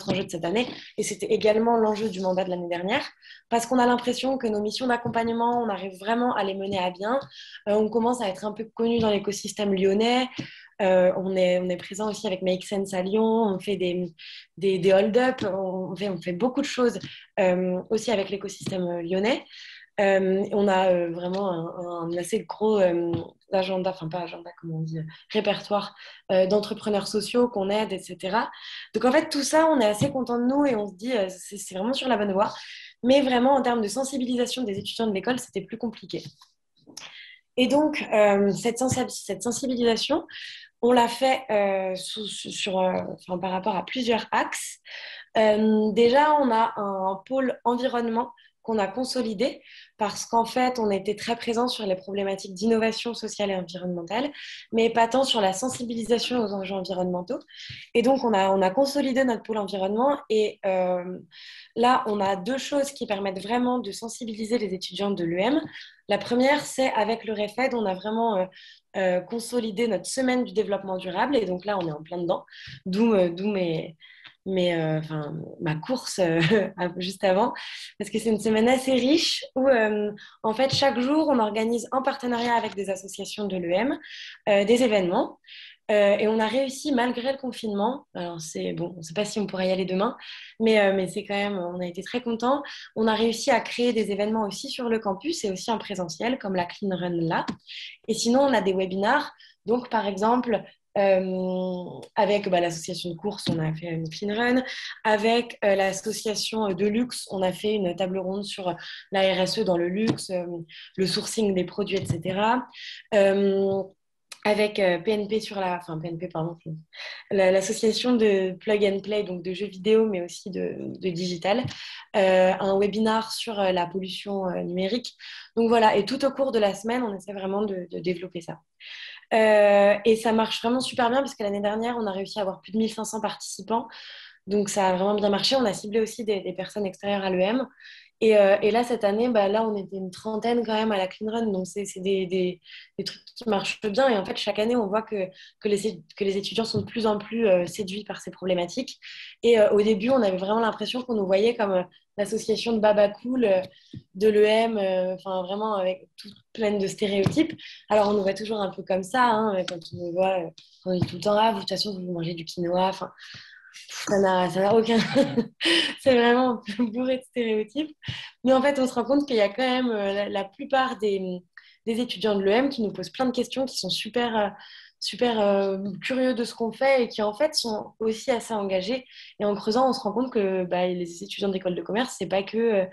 enjeu de cette année et c'était également l'enjeu du mandat de l'année dernière parce qu'on a l'impression que nos missions d'accompagnement, on arrive vraiment à les mener à bien. On commence à être un peu connu dans l'écosystème lyonnais. On est présent aussi avec Make Sense à Lyon, on fait des hold-up, on fait beaucoup de choses aussi avec l'écosystème lyonnais. On a vraiment un assez gros agenda, enfin pas agenda, comment on dit, répertoire d'entrepreneurs sociaux qu'on aide, etc. Donc en fait, tout ça, on est assez content de nous et on se dit, c'est vraiment sur la bonne voie. Mais vraiment, en termes de sensibilisation des étudiants de l'école, c'était plus compliqué. Et donc, cette sensibilisation, on l'a fait par rapport à plusieurs axes. Déjà, on a un pôle environnement qu'on a consolidé parce qu'en fait, on était très présent sur les problématiques d'innovation sociale et environnementale, mais pas tant sur la sensibilisation aux enjeux environnementaux. Et donc, on a consolidé notre pôle environnement et là, on a deux choses qui permettent vraiment de sensibiliser les étudiants de l'EM. La première, c'est avec le REFED, on a vraiment consolidé notre semaine du développement durable et donc là, on est en plein dedans, d'où ma course juste avant, parce que c'est une semaine assez riche où, en fait, chaque jour, on organise en partenariat avec des associations de l'EM des événements. Et on a réussi, malgré le confinement, alors c'est bon, on ne sait pas si on pourrait y aller demain, mais c'est quand même, on a été très contents. On a réussi à créer des événements aussi sur le campus et aussi en présentiel, comme la Clean Run là. Et sinon, on a des webinars. Donc, par exemple, avec l'association de course, on a fait une clean run. Avec l'association de luxe, on a fait une table ronde sur la RSE dans le luxe, le sourcing des produits, etc. Avec PNP PNP, pardon, l'association de Plug and Play, donc de jeux vidéo, mais aussi de digital, un webinar sur la pollution numérique. Donc voilà, et tout au cours de la semaine, on essaie vraiment de développer ça. Et ça marche vraiment super bien parce que l'année dernière, on a réussi à avoir plus de 1500 participants. Donc ça a vraiment bien marché. On a ciblé aussi des personnes extérieures à l'EM. Et là, cette année, là, on était une trentaine quand même à la Clean Run. Donc c'est des trucs qui marchent bien. Et en fait, chaque année, on voit que les étudiants sont de plus en plus séduits par ces problématiques. Et au début, on avait vraiment l'impression qu'on nous voyait comme l'association de Baba Cool de l'EM, vraiment avec tout pleine de stéréotypes. Alors, on nous voit toujours un peu comme ça, hein, quand on nous voit, on dit tout le temps, vous, de toute façon, vous mangez du quinoa. Enfin, ça n'a aucun... C'est vraiment bourré de stéréotypes. Mais en fait, on se rend compte qu'il y a quand même la plupart des étudiants de l'EM qui nous posent plein de questions, qui sont super curieux de ce qu'on fait et qui en fait sont aussi assez engagés. Et en creusant, on se rend compte que les étudiants d'école de commerce, c'est pas que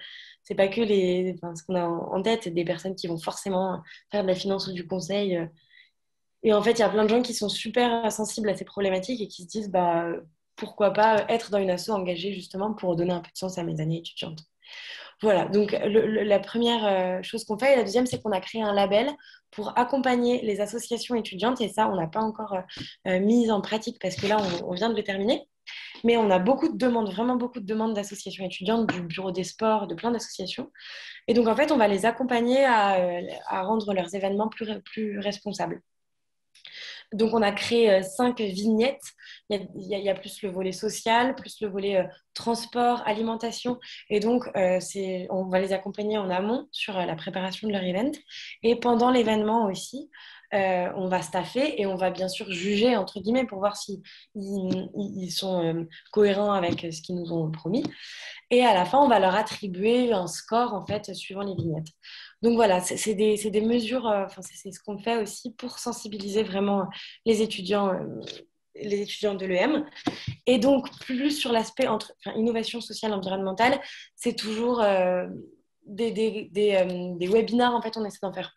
ce qu'on a en tête, des personnes qui vont forcément faire de la finance ou du conseil. Et en fait, il y a plein de gens qui sont super sensibles à ces problématiques et qui se disent pourquoi pas être dans une asso engagée justement pour donner un peu de sens à mes années étudiantes. Voilà, donc la première chose qu'on fait. Et la deuxième, c'est qu'on a créé un label pour accompagner les associations étudiantes. Et ça, on n'a pas encore mis en pratique parce que là, on vient de le terminer. Mais on a beaucoup de demandes, vraiment beaucoup de demandes d'associations étudiantes, du bureau des sports, de plein d'associations. Et donc, en fait, on va les accompagner à rendre leurs événements plus responsables. Donc, on a créé 5 vignettes. Il y a plus le volet social, plus le volet transport, alimentation. Et donc, on va les accompagner en amont sur la préparation de leur event. Et pendant l'événement aussi, on va staffer et on va bien sûr juger, entre guillemets, pour voir si ils sont cohérents avec ce qu'ils nous ont promis. Et à la fin, on va leur attribuer un score, en fait, suivant les vignettes. Donc voilà, c'est des mesures, c'est ce qu'on fait aussi pour sensibiliser vraiment les étudiants, les étudiants de l'EM. Et donc, plus sur l'aspect innovation sociale environnementale, c'est toujours des webinars. En fait, on essaie d'en faire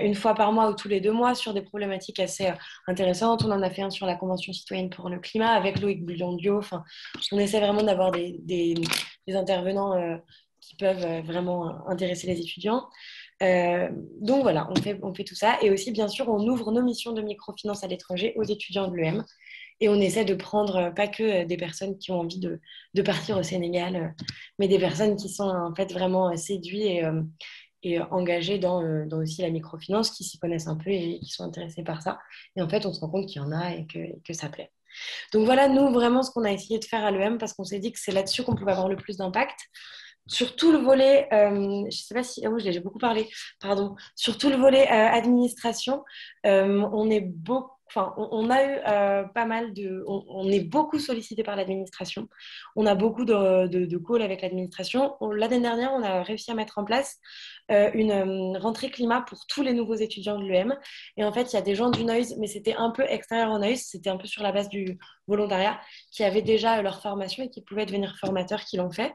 une fois par mois ou tous les 2 mois sur des problématiques assez intéressantes. On en a fait un sur la Convention citoyenne pour le climat avec Loïc Bouillon-Dio. Enfin, on essaie vraiment d'avoir des intervenants qui peuvent vraiment intéresser les étudiants. Donc voilà, on fait tout ça. Et aussi, bien sûr, on ouvre nos missions de microfinance à l'étranger aux étudiants de l'EM. Et on essaie de prendre pas que des personnes qui ont envie de partir au Sénégal, mais des personnes qui sont en fait vraiment séduites et engagés dans aussi la microfinance, qui s'y connaissent un peu et qui sont intéressés par ça. Et en fait, on se rend compte qu'il y en a et que ça plaît. Donc voilà, nous, vraiment, ce qu'on a essayé de faire à l'EM, parce qu'on s'est dit que c'est là-dessus qu'on pouvait avoir le plus d'impact. Sur tout le volet, je ne sais pas si... Ah oui, j'ai beaucoup parlé, pardon. Sur tout le volet administration, on est beaucoup... Enfin, on a eu pas mal de... On est beaucoup sollicité par l'administration. On a beaucoup de calls avec l'administration. L'année dernière, on a réussi à mettre en place une rentrée climat pour tous les nouveaux étudiants de l'EM. Et en fait, il y a des gens du Noise, mais c'était un peu extérieur au Noise. C'était un peu sur la base du volontariat, qui avaient déjà leur formation et qui pouvaient devenir formateurs, qui l'ont fait.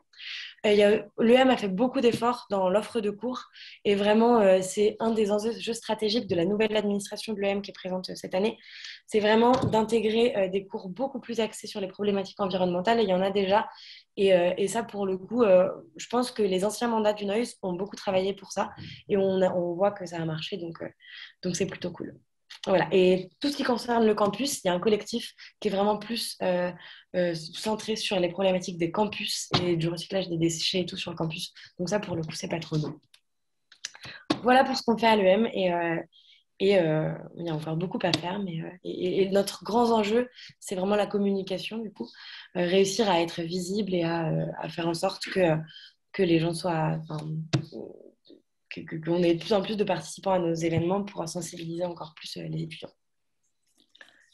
L'EM a fait beaucoup d'efforts dans l'offre de cours et vraiment, c'est un des enjeux stratégiques de la nouvelle administration de l'EM qui est présente cette année. C'est vraiment d'intégrer des cours beaucoup plus axés sur les problématiques environnementales et il y en a déjà. Et ça, pour le coup, je pense que les anciens mandats du Noise ont beaucoup travaillé pour ça et on voit que ça a marché, donc c'est plutôt cool. Voilà. Et tout ce qui concerne le campus, il y a un collectif qui est vraiment plus centré sur les problématiques des campus et du recyclage des déchets et tout sur le campus. Donc ça, pour le coup, c'est pas trop nous. Voilà pour ce qu'on fait à l'EM et il y a encore beaucoup à faire. Et notre grand enjeu, c'est vraiment la communication, du coup. Réussir à être visible et à faire en sorte que les gens soient... qu'on ait de plus en plus de participants à nos événements pour sensibiliser encore plus les étudiants.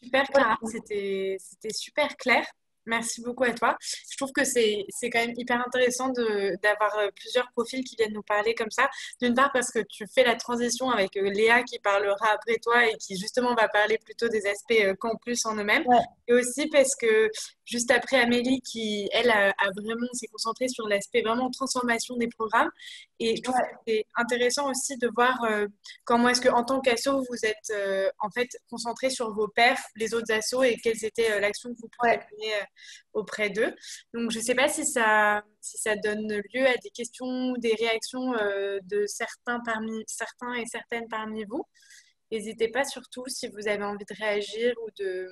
Super, Clara, c'était super clair. Merci beaucoup à toi. Je trouve que c'est quand même hyper intéressant d'avoir plusieurs profils qui viennent nous parler comme ça. D'une part parce que tu fais la transition avec Léa qui parlera après toi et qui justement va parler plutôt des aspects campus en eux-mêmes. Ouais. Et aussi parce que juste après Amélie qui, elle, s'est concentrée sur l'aspect vraiment transformation des programmes. Et je trouve que c'est intéressant aussi de voir comment est-ce qu'en tant qu'asso, vous êtes en fait concentré sur vos perfs, les autres assos et quelles étaient l'action que vous pouvez mener auprès d'eux. Donc, je ne sais pas si ça donne lieu à des questions ou des réactions de certains et certaines parmi vous. N'hésitez pas surtout si vous avez envie de réagir ou de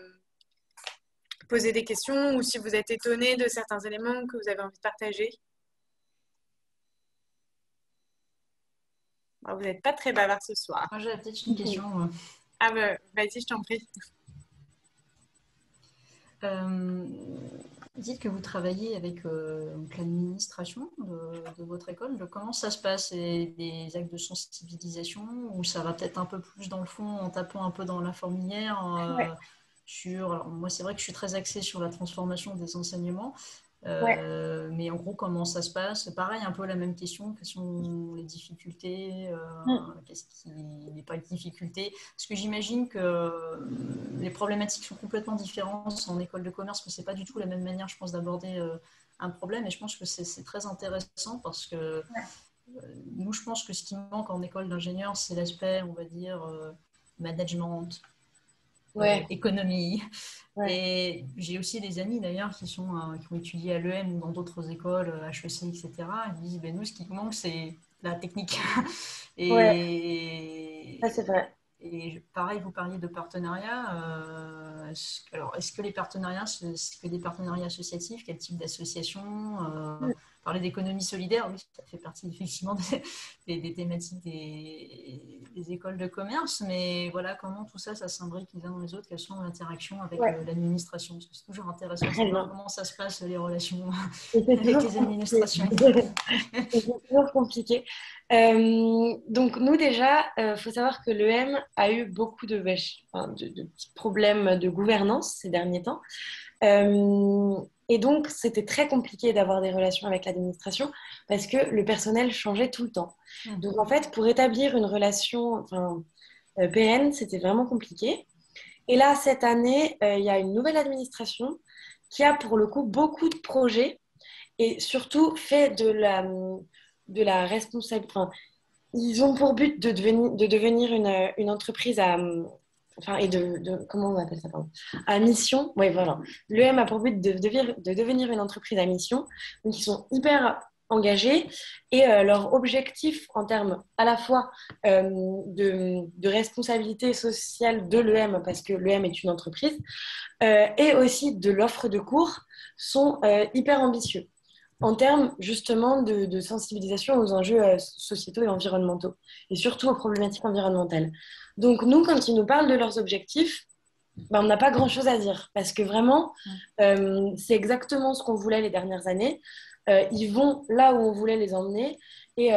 poser des questions ou si vous êtes étonné de certains éléments que vous avez envie de partager. Vous n'êtes pas très bavard ce soir. Moi, j'avais peut-être une question. Ah bah, vas-y, je t'en prie. Dites que vous travaillez avec l'administration de votre école. Comment ça se passe? C'est des actes de sensibilisation ou ça va peut-être un peu plus dans le fond en tapant un peu dans la fourmilière alors, moi, c'est vrai que je suis très axée sur la transformation des enseignements. Mais en gros, comment ça se passe? Pareil, un peu la même question. Quelles sont les difficultés? Qu'est-ce qui n'est pas les difficultés? Parce que j'imagine que les problématiques sont complètement différentes en école de commerce, que c'est pas du tout la même manière, je pense, d'aborder un problème. Et je pense que c'est très intéressant parce que nous, je pense que ce qui manque en école d'ingénieur, c'est l'aspect, on va dire, management, économie. Et j'ai aussi des amis d'ailleurs qui ont étudié à l'EM ou dans d'autres écoles, HEC, etc. Ils me disent, nous, ce qui nous manque, c'est la technique. Ça, c'est vrai. Et pareil, vous parliez de partenariats. Alors, est-ce que les partenariats, c'est que des partenariats associatifs? Quel type d'association? parler d'économie solidaire, oui, ça fait partie effectivement des thématiques des écoles de commerce, mais voilà comment tout ça, ça s'imbrique les uns dans les autres, quelles sont les interactions avec l'administration. Parce que c'est toujours intéressant de savoir comment ça se passe, les relations avec les administrations. C'est toujours compliqué. Donc nous déjà, faut savoir que l'EM a eu beaucoup de petits problèmes de gouvernance ces derniers temps. Et donc, c'était très compliqué d'avoir des relations avec l'administration parce que le personnel changeait tout le temps. Donc, en fait, pour établir une relation pérenne, c'était vraiment compliqué. Et là, cette année, il y a une nouvelle administration qui a pour le coup beaucoup de projets et surtout fait de la responsabilité. Enfin, ils ont pour but de devenir une entreprise comment on appelle ça, pardon, à mission. Oui, voilà. L'EM a pour but de devenir une entreprise à mission. Donc, ils sont hyper engagés et leur objectif en termes à la fois de responsabilité sociale de l'EM, parce que l'EM est une entreprise, et aussi de l'offre de cours sont hyper ambitieux en termes justement de sensibilisation aux enjeux sociétaux et environnementaux, et surtout aux problématiques environnementales. Donc nous, quand ils nous parlent de leurs objectifs, on n'a pas grand-chose à dire, parce que vraiment, c'est exactement ce qu'on voulait les dernières années. Ils vont là où on voulait les emmener, et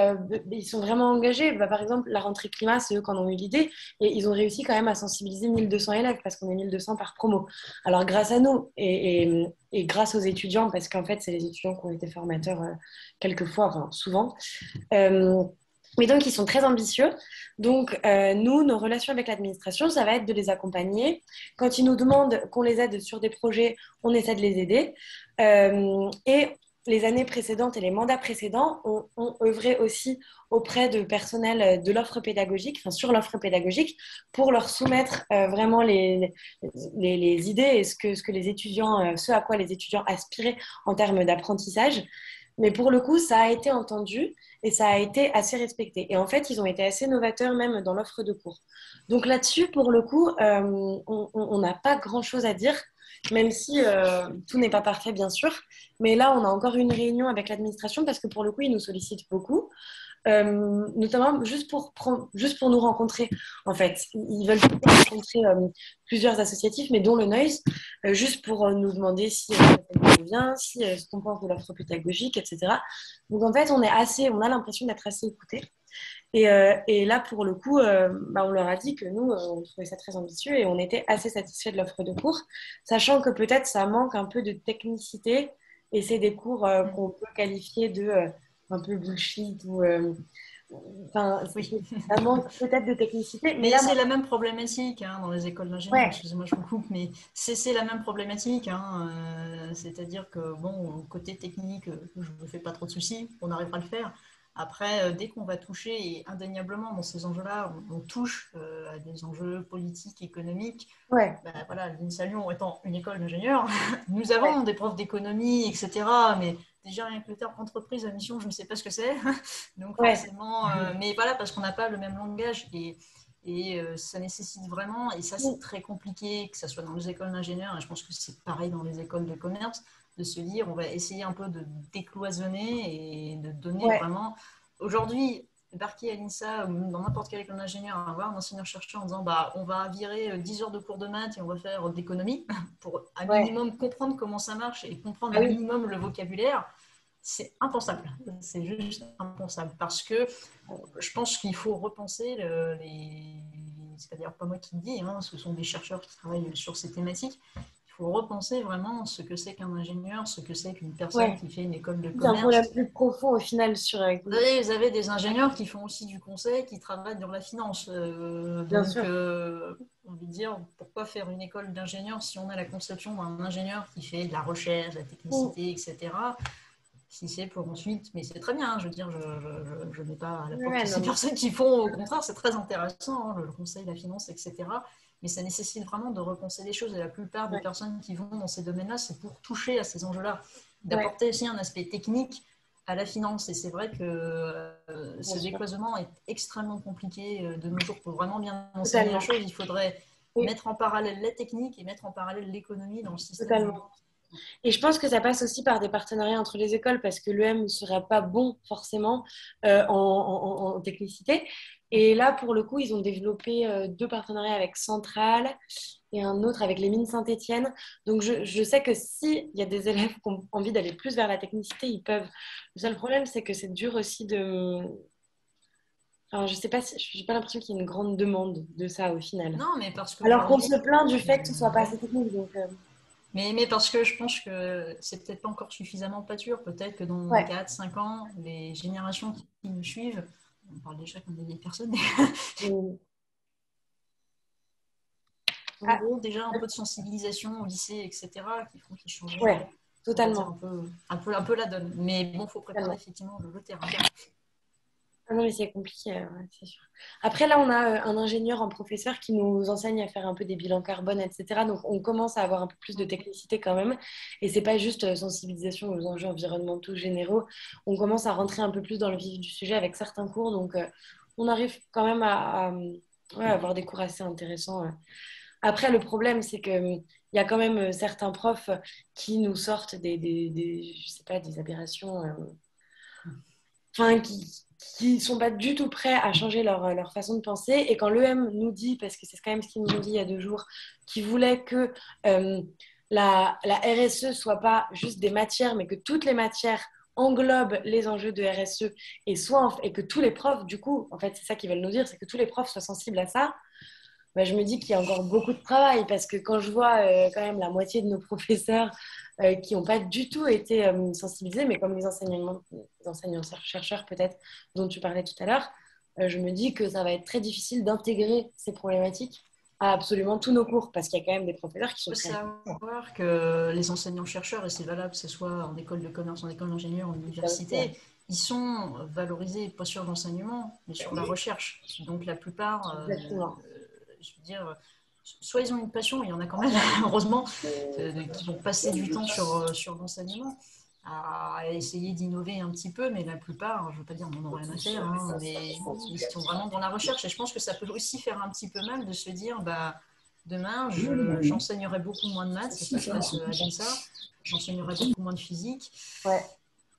ils sont vraiment engagés. Par exemple, la rentrée climat, c'est eux qui en ont eu l'idée, et ils ont réussi quand même à sensibiliser 1200 élèves, parce qu'on est 1200 par promo. Alors grâce à nous, et grâce aux étudiants, parce qu'en fait, c'est les étudiants qui ont été formateurs quelquefois, enfin souvent. Mais donc, ils sont très ambitieux. Donc, nous, nos relations avec l'administration, ça va être de les accompagner. Quand ils nous demandent qu'on les aide sur des projets, on essaie de les aider. Et les années précédentes et les mandats précédents ont œuvré aussi auprès de personnel de l'offre pédagogique, enfin sur l'offre pédagogique, pour leur soumettre vraiment les idées et ce que les étudiants, ce à quoi les étudiants aspiraient en termes d'apprentissage. Mais pour le coup, ça a été entendu et ça a été assez respecté. Et en fait, ils ont été assez novateurs même dans l'offre de cours. Donc là-dessus, pour le coup, on n'a pas grand-chose à dire, même si tout n'est pas parfait, bien sûr. Mais là, on a encore une réunion avec l'administration parce que pour le coup, ils nous sollicitent beaucoup. Notamment juste pour nous rencontrer en fait. Ils veulent rencontrer plusieurs associatifs, mais dont le Noise, juste pour nous demander si ça nous bien, si ce qu'on pense de l'offre pédagogique, etc. Donc en fait, on a l'impression d'être assez écoutés. Et là, pour le coup, on leur a dit que nous, on trouvait ça très ambitieux et on était assez satisfaits de l'offre de cours, sachant que peut-être ça manque un peu de technicité et c'est des cours qu'on peut qualifier de un peu bullshit ou Oui. ça manque peut-être de technicité. Mais là, c'est la même problématique dans les écoles d'ingénieurs. Ouais. Excusez-moi, je vous coupe, mais c'est la même problématique. C'est-à-dire que, bon, côté technique, je ne me fais pas trop de soucis, on arrivera à le faire. Après, dès qu'on va toucher, et indéniablement dans ces enjeux-là, on touche à des enjeux politiques, économiques. Ouais. Voilà, l'INSA Lyon étant une école d'ingénieurs, nous avons des profs d'économie, etc. Mais déjà, rien que le terme entreprise à mission, je ne sais pas ce que c'est. Donc, forcément, mais voilà, parce qu'on n'a pas le même langage. Et ça nécessite vraiment, et ça c'est très compliqué, que ce soit dans les écoles d'ingénieurs, et je pense que c'est pareil dans les écoles de commerce, de se dire on va essayer un peu de décloisonner et de donner vraiment. Aujourd'hui, débarquer à l'INSA ou dans n'importe quelle école d'ingénieur, avoir un enseignant-chercheur en disant on va virer 10 heures de cours de maths et on va faire de l'économie pour un minimum comprendre comment ça marche et comprendre un minimum le vocabulaire, c'est impensable. C'est juste impensable parce que je pense qu'il faut repenser c'est-à-dire pas moi qui le dis, ce sont des chercheurs qui travaillent sur ces thématiques. Il faut repenser vraiment ce que c'est qu'un ingénieur, ce que c'est qu'une personne qui fait une école de commerce. C'est un problème plus profond au final sur. Vous avez des ingénieurs qui font aussi du conseil, qui travaillent dans la finance. Bien sûr. On veut dire, pourquoi faire une école d'ingénieur si on a la conception d'un ingénieur qui fait de la recherche, de la technicité, etc. Si c'est pour ensuite, mais c'est très bien, je veux dire, je n'ai pas à la porte ces personnes qui font, au contraire, c'est très intéressant, le conseil, la finance, etc. Mais ça nécessite vraiment de repenser les choses. Et la plupart des personnes qui vont dans ces domaines-là, c'est pour toucher à ces enjeux-là, d'apporter aussi un aspect technique à la finance. Et c'est vrai que ce décloisonnement est extrêmement compliqué de nos jours. Pour vraiment bien enseigner la chose, il faudrait mettre en parallèle la technique et mettre en parallèle l'économie dans le système. Totalement. Et je pense que ça passe aussi par des partenariats entre les écoles parce que l'EM ne serait pas bon forcément en technicité. Et là, pour le coup, ils ont développé 2 partenariats avec Centrale et un autre avec les mines Saint-Étienne. Donc, je sais que s'il y a des élèves qui ont envie d'aller plus vers la technicité, ils peuvent. Le seul problème, c'est que c'est dur aussi de... Enfin, je sais pas si... J'ai pas l'impression qu'il y ait une grande demande de ça au final. Non, mais parce Alors qu'on qu'aujourd'hui, se plaint du fait que ce soit pas assez technique. Donc, mais parce que je pense que c'est peut-être pas encore suffisamment mature. Peut-être que dans ouais. 4-5 ans, les générations qui nous suivent, on parle déjà comme des vieilles personnes, Mm. en gros, déjà un peu de sensibilisation au lycée, etc., qui font qu'ils changent, Ouais, on va dire, totalement. un peu la donne. Mais bon, il faut préparer Totalement. effectivement le terrain. Ah non, mais c'est compliqué, ouais, c'est sûr. Après, là, on a un ingénieur en professeur qui nous enseigne à faire un peu des bilans carbone, etc. Donc, on commence à avoir un peu plus de technicité quand même. Et c'est pas juste sensibilisation aux enjeux environnementaux généraux. On commence à rentrer un peu plus dans le vif du sujet avec certains cours. Donc, on arrive quand même ouais, avoir des cours assez intéressants. Après, le problème, c'est qu'il y a quand même certains profs qui nous sortent je sais pas, des aberrations. Enfin, qui sont pas du tout prêts à changer leur façon de penser. Et quand l'EM nous dit, parce que c'est quand même ce qu'ils nous ont dit il y a 2 jours, qu'ils voulaient que la RSE soit pas juste des matières, mais que toutes les matières englobent les enjeux de RSE et que tous les profs, du coup, en fait, c'est ça qu'ils veulent nous dire, c'est que tous les profs soient sensibles à ça. Bah, je me dis qu'il y a encore beaucoup de travail parce que quand je vois quand même la moitié de nos professeurs qui n'ont pas du tout été sensibilisés, mais comme les enseignants-chercheurs peut-être dont tu parlais tout à l'heure, je me dis que ça va être très difficile d'intégrer ces problématiques à absolument tous nos cours parce qu'il y a quand même des professeurs qui sont Il faut très... savoir que les enseignants-chercheurs, et c'est valable que ce soit en école de commerce, en école d'ingénieur, en université, ils sont valorisés pas sur l'enseignement, mais sur la recherche. Donc la plupart, Exactement. je veux dire, soit ils ont une passion, il y en a quand même, heureusement, qui vont passer du temps sur l'enseignement, à essayer d'innover un petit peu, mais la plupart, je ne veux pas dire on n'en a rien à faire, hein, mais ils sont vraiment dans la recherche. Et je pense que ça peut aussi faire un petit peu mal de se dire, bah, demain, j'enseignerai beaucoup moins de maths, ça se passe à l'INSA, j'enseignerai beaucoup moins de physique, Ouais.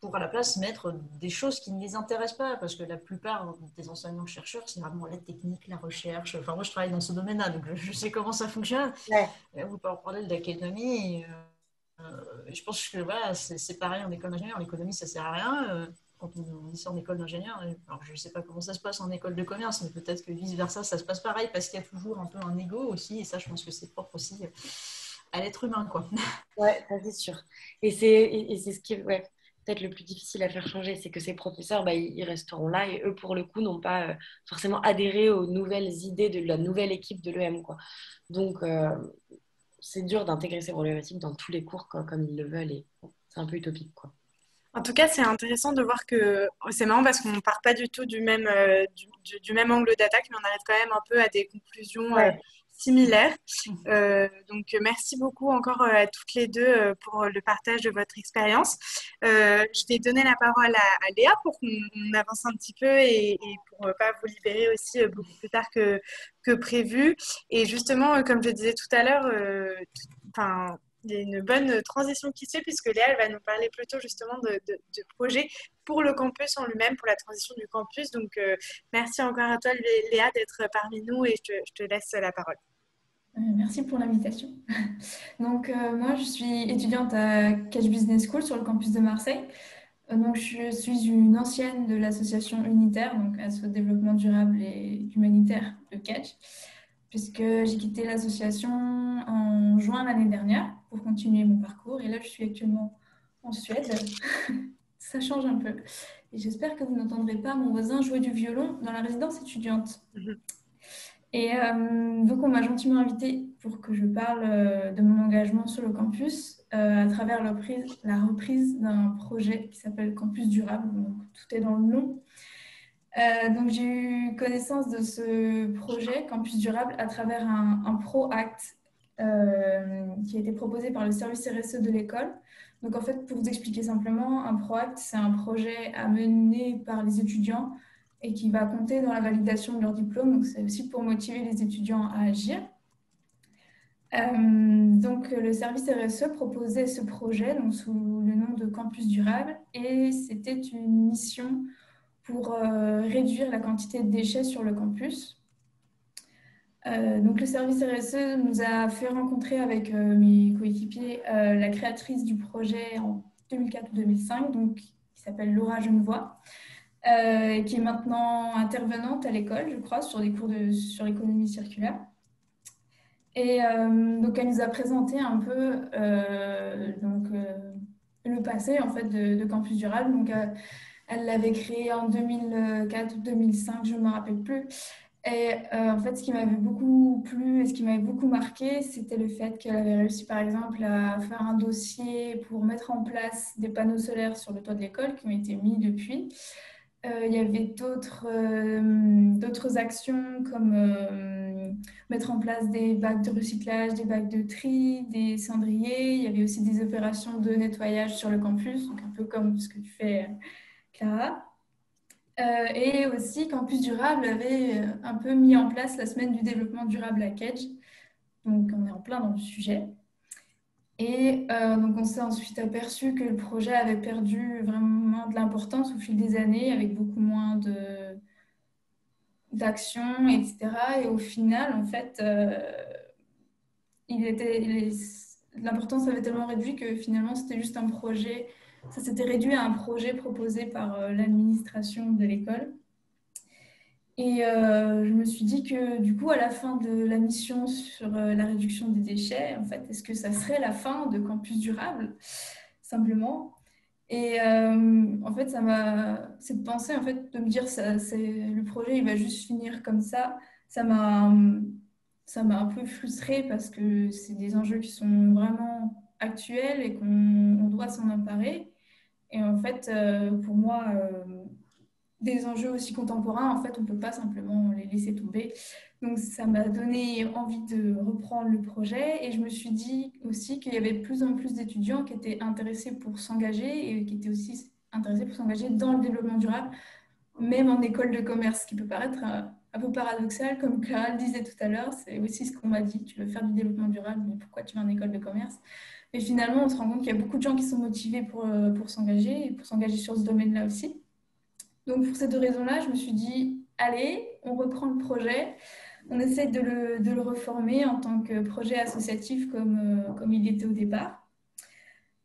pour à la place mettre des choses qui ne les intéressent pas, parce que la plupart des enseignants-chercheurs, c'est vraiment la technique, la recherche. Enfin, moi, je travaille dans ce domaine-là, donc je sais comment ça fonctionne. Ouais. Vous pouvez en parler d'académie. Je pense que voilà, c'est pareil en école d'ingénieur. L'économie, ça sert à rien. Quand on sort d'école d'ingénieur, alors je ne sais pas comment ça se passe en école de commerce, mais peut-être que vice-versa, ça se passe pareil, parce qu'il y a toujours un peu un ego aussi, et ça, je pense que c'est propre aussi à l'être humain, quoi. Ouais, ça c'est sûr. Et c'est ce qui est peut-être le plus difficile à faire changer, c'est que ces professeurs, bah, ils resteront là et eux, pour le coup, n'ont pas forcément adhéré aux nouvelles idées de la nouvelle équipe de l'EM, quoi. Donc, c'est dur d'intégrer ces problématiques dans tous les cours, quoi, comme ils le veulent et bon, c'est un peu utopique, quoi. En tout cas, c'est intéressant de voir que c'est marrant parce qu'on ne part pas du tout du même angle d'attaque, mais on arrive quand même un peu à des conclusions Ouais. similaires. Donc, merci beaucoup encore à toutes les deux pour le partage de votre expérience. Je vais donner la parole à Léa pour qu'on avance un petit peu et pour pas vous libérer aussi beaucoup plus tard que prévu. Et justement, comme je disais tout à l'heure, enfin il y a une bonne transition qui se fait puisque Léa elle va nous parler plutôt justement de projets pour le campus en lui-même, pour la transition du campus. Donc, merci encore à toi, Léa, d'être parmi nous et je te laisse la parole. Merci pour l'invitation. Donc, moi, je suis étudiante à Catch Business School sur le campus de Marseille. Donc, je suis une ancienne de l'association Unitaire, donc Asso Développement Durable et Humanitaire de Catch, puisque j'ai quitté l'association en juin l'année dernière pour continuer mon parcours. Et là, je suis actuellement en Suède. Ça change un peu. Et j'espère que vous n'entendrez pas mon voisin jouer du violon dans la résidence étudiante. Et donc, on m'a gentiment invitée pour que je parle de mon engagement sur le campus à travers la reprise d'un projet qui s'appelle Campus Durable. Donc, tout est dans le nom. Donc, j'ai eu connaissance de ce projet Campus Durable à travers un Pro-Act qui a été proposé par le service RSE de l'école. Donc, en fait, pour vous expliquer simplement, un Pro-Act, c'est un projet à mener par les étudiants et qui va compter dans la validation de leur diplôme. Donc, c'est aussi pour motiver les étudiants à agir. Donc, le service RSE proposait ce projet donc, sous le nom de Campus Durable et c'était une mission pour réduire la quantité de déchets sur le campus. Donc, le service RSE nous a fait rencontrer avec mes coéquipiers la créatrice du projet en 2004-2005, donc, qui s'appelle Laura Genevoix, qui est maintenant intervenante à l'école, je crois, sur des cours sur l'économie circulaire. Et donc, elle nous a présenté un peu le passé en fait, de Campus Durable. Donc, elle l'avait créé en 2004 ou 2005, je ne me rappelle plus. Et en fait, ce qui m'avait beaucoup plu et ce qui m'avait beaucoup marqué, c'était le fait qu'elle avait réussi, par exemple, à faire un dossier pour mettre en place des panneaux solaires sur le toit de l'école qui ont été mis depuis. Il y avait d'autres actions comme mettre en place des bacs de recyclage, des bacs de tri, des cendriers. Il y avait aussi des opérations de nettoyage sur le campus, donc un peu comme ce que tu fais, Clara. Et aussi, Campus Durable avait un peu mis en place la semaine du développement durable à Kedge. Donc, on est en plein dans le sujet. Et donc, on s'est ensuite aperçu que le projet avait perdu vraiment de l'importance au fil des années, avec beaucoup moins d'actions, etc. Et au final, en fait, l'importance avait tellement réduit que finalement, c'était juste un projet. Ça s'était réduit à un projet proposé par l'administration de l'école. Et je me suis dit que du coup, à la fin de la mission sur la réduction des déchets, en fait, est-ce que ça serait la fin de Campus Durable, simplement? Et en fait, cette pensée, en fait, de me dire le projet, il va juste finir comme ça m'a un peu frustrée parce que c'est des enjeux qui sont vraiment actuels et qu'on doit s'en emparer. Et en fait, pour moi, des enjeux aussi contemporains, en fait, on ne peut pas simplement les laisser tomber. Donc, ça m'a donné envie de reprendre le projet et je me suis dit aussi qu'il y avait de plus en plus d'étudiants qui étaient intéressés pour s'engager et qui étaient aussi intéressés pour s'engager dans le développement durable, même en école de commerce, ce qui peut paraître un peu paradoxal, comme Clara le disait tout à l'heure, c'est aussi ce qu'on m'a dit, tu veux faire du développement durable, mais pourquoi tu vas en école de commerce? Et finalement, on se rend compte qu'il y a beaucoup de gens qui sont motivés pour s'engager et pour s'engager sur ce domaine-là aussi. Donc, pour ces deux raisons-là, je me suis dit, allez, on reprend le projet, on essaie de le reformer en tant que projet associatif comme il était au départ.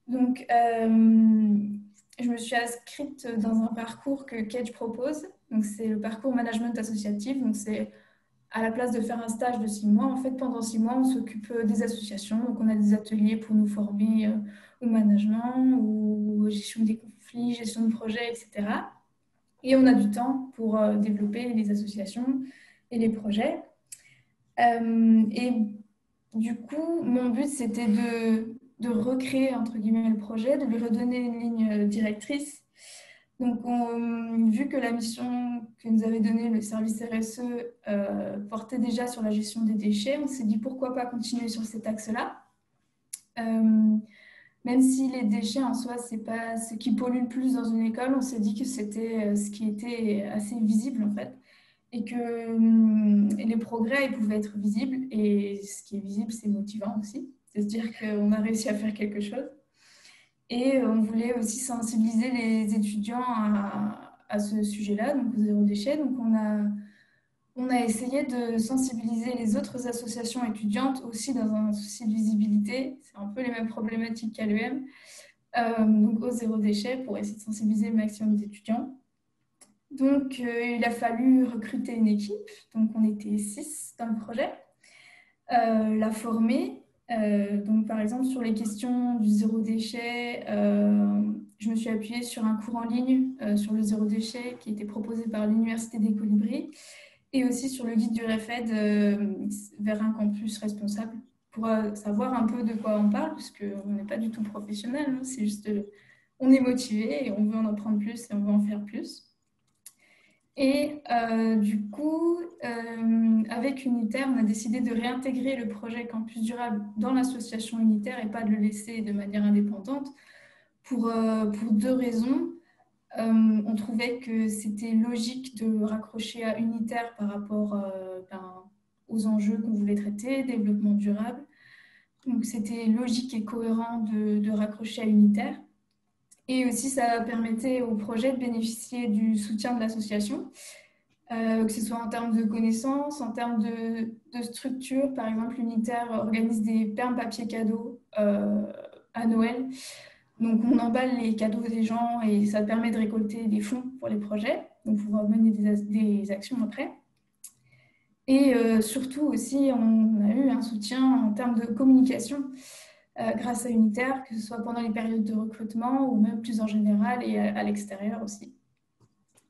Donc, je me suis inscrite dans un parcours que Kedge propose. Donc, c'est le parcours management associatif. Donc, c'est à la place de faire un stage de 6 mois, en fait, pendant 6 mois, on s'occupe des associations. Donc, on a des ateliers pour nous former au management, ou gestion des conflits, gestion de projets, etc. Et on a du temps pour développer les associations et les projets. Et du coup, mon but, c'était de recréer, entre guillemets, le projet, de lui redonner une ligne directrice. Donc, vu que la mission que nous avait donnée le service RSE portait déjà sur la gestion des déchets, on s'est dit pourquoi pas continuer sur cet axe-là. Même si les déchets en soi, c'est pas ce qui pollue le plus dans une école, on s'est dit que c'était ce qui était assez visible en fait. Et que les progrès ils pouvaient être visibles. Et ce qui est visible, c'est motivant aussi. C'est se dire qu'on a réussi à faire quelque chose. Et on voulait aussi sensibiliser les étudiants à ce sujet-là, donc au zéro déchet. Donc on a essayé de sensibiliser les autres associations étudiantes aussi dans un souci de visibilité. C'est un peu les mêmes problématiques qu'à l'UM. Donc au zéro déchet pour essayer de sensibiliser le maximum d'étudiants. Donc il a fallu recruter une équipe. Donc on était 6 dans le projet. La former. Donc par exemple sur les questions du zéro déchet, je me suis appuyée sur un cours en ligne sur le zéro déchet qui a été proposé par l'Université des Colibris. Et aussi sur le guide du REFED vers un campus responsable pour savoir un peu de quoi on parle, parce qu'on n'est pas du tout professionnel, hein, c'est juste on est motivé et on veut en apprendre plus et on veut en faire plus. Et du coup, avec Unitaire, on a décidé de réintégrer le projet Campus Durable dans l'association Unitaire et pas de le laisser de manière indépendante pour 2 raisons. On trouvait que c'était logique de raccrocher à Unitaire par rapport aux enjeux qu'on voulait traiter, développement durable. Donc, c'était logique et cohérent de raccrocher à Unitaire. Et aussi, ça permettait au projet de bénéficier du soutien de l'association, que ce soit en termes de connaissances, en termes de structure. Par exemple, Unitaire organise des perles papier cadeaux à Noël. Donc, on emballe les cadeaux des gens et ça permet de récolter des fonds pour les projets, donc pouvoir mener des actions après. Et surtout aussi, on a eu un soutien en termes de communication grâce à Unitaire, que ce soit pendant les périodes de recrutement ou même plus en général et à l'extérieur aussi.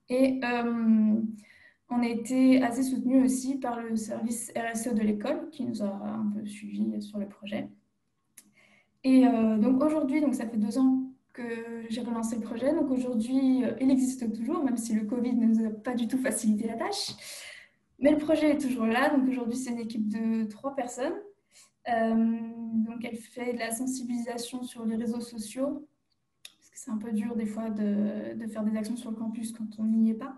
Et on a été assez soutenu aussi par le service RSE de l'école qui nous a un peu suivis sur le projet. Et donc aujourd'hui, donc ça fait 2 ans que j'ai relancé le projet. Donc aujourd'hui, il existe toujours, même si le Covid ne nous a pas du tout facilité la tâche. Mais le projet est toujours là. Donc aujourd'hui, c'est une équipe de 3 personnes. Donc elle fait de la sensibilisation sur les réseaux sociaux, parce que c'est un peu dur des fois de faire des actions sur le campus quand on n'y est pas.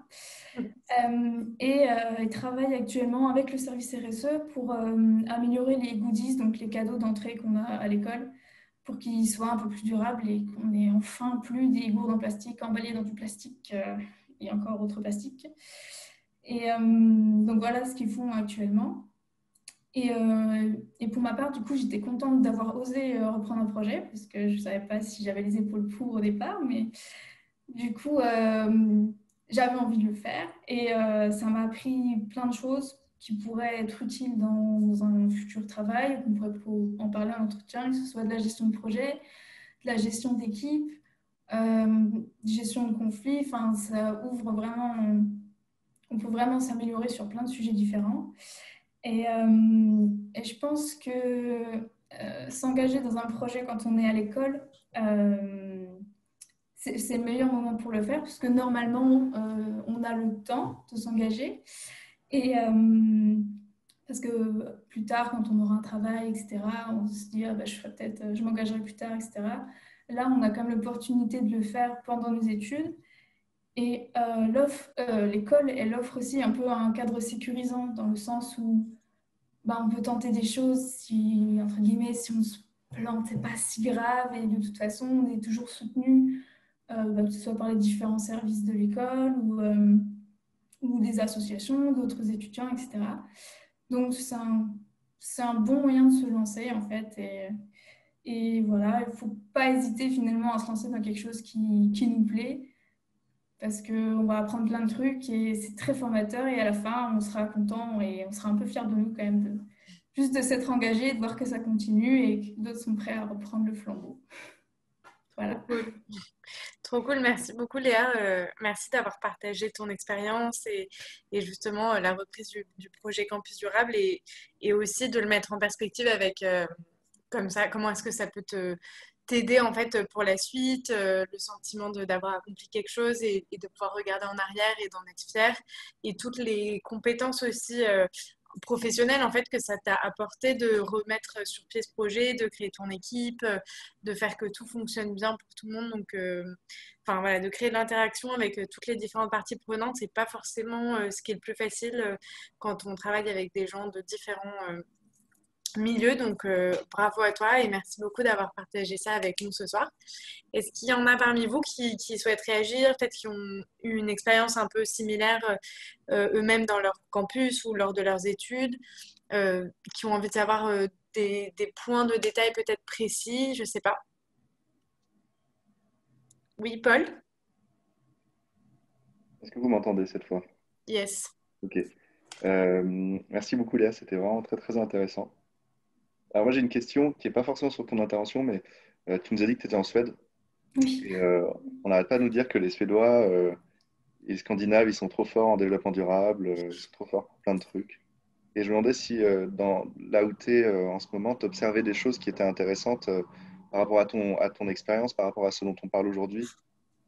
Et elle travaille actuellement avec le service RSE pour améliorer les goodies, donc les cadeaux d'entrée qu'on a à l'école, pour qu'ils soient un peu plus durables et qu'on n'ait enfin plus des gourdes en plastique emballées dans du plastique et encore autre plastique. Et donc voilà ce qu'ils font actuellement. Et pour ma part, du coup, j'étais contente d'avoir osé reprendre un projet parce que je ne savais pas si j'avais les épaules pour au départ, mais du coup, j'avais envie de le faire et ça m'a appris plein de choses qui pourraient être utiles dans un futur travail, qu'on pourrait en parler en entretien, que ce soit de la gestion de projet, de la gestion d'équipe, gestion de conflits. Enfin, ça ouvre vraiment, on peut vraiment s'améliorer sur plein de sujets différents. Et je pense que s'engager dans un projet quand on est à l'école, c'est le meilleur moment pour le faire, parce que normalement, on a le temps de s'engager. Et parce que plus tard, quand on aura un travail, etc., on se dit, ah, bah, je m'engagerai plus tard, etc. Là, on a quand même l'opportunité de le faire pendant nos études. Et l'école, elle offre aussi un peu un cadre sécurisant, dans le sens où on peut tenter des choses, si, entre guillemets, si on se plante, c'est pas si grave, et de toute façon, on est toujours soutenu, que ce soit par les différents services de l'école ou des associations, d'autres étudiants, etc. Donc, c'est un bon moyen de se lancer, en fait, et voilà, il ne faut pas hésiter finalement à se lancer dans quelque chose qui nous plaît, parce qu'on va apprendre plein de trucs et c'est très formateur, et à la fin, on sera content et on sera un peu fiers de nous quand même, juste de s'être engagé, de voir que ça continue et que d'autres sont prêts à reprendre le flambeau. Voilà. Trop cool. Trop cool. Merci beaucoup Léa. Merci d'avoir partagé ton expérience et justement la reprise du projet Campus Durable et aussi de le mettre en perspective avec comme ça, comment est-ce que ça peut t'aider en fait pour la suite, le sentiment d'avoir accompli quelque chose et de pouvoir regarder en arrière et d'en être fier et toutes les compétences aussi professionnel en fait que ça t'a apporté de remettre sur pied ce projet, de créer ton équipe, de faire que tout fonctionne bien pour tout le monde. Donc, enfin voilà, de créer de l'interaction avec toutes les différentes parties prenantes, c'est pas forcément ce qui est le plus facile quand on travaille avec des gens de différents milieux. Donc, bravo à toi et merci beaucoup d'avoir partagé ça avec nous ce soir. Est-ce qu'il y en a parmi vous qui souhaitent réagir, peut-être qui ont eu une expérience un peu similaire eux-mêmes dans leur campus ou lors de leurs études, qui ont envie de savoir des points de détail peut-être précis, je ne sais pas. Oui, Paul? Est-ce que vous m'entendez cette fois? Yes. Ok. Merci beaucoup Léa, c'était vraiment très très intéressant. Alors moi j'ai une question qui n'est pas forcément sur ton intervention, mais tu nous as dit que tu étais en Suède. Oui. Et on n'arrête pas de nous dire que les Suédois et les Scandinaves, ils sont trop forts en développement durable, ils sont trop forts pour plein de trucs. Et je me demandais si là où tu es en ce moment, tu observais des choses qui étaient intéressantes par rapport à ton expérience, par rapport à ce dont on parle aujourd'hui,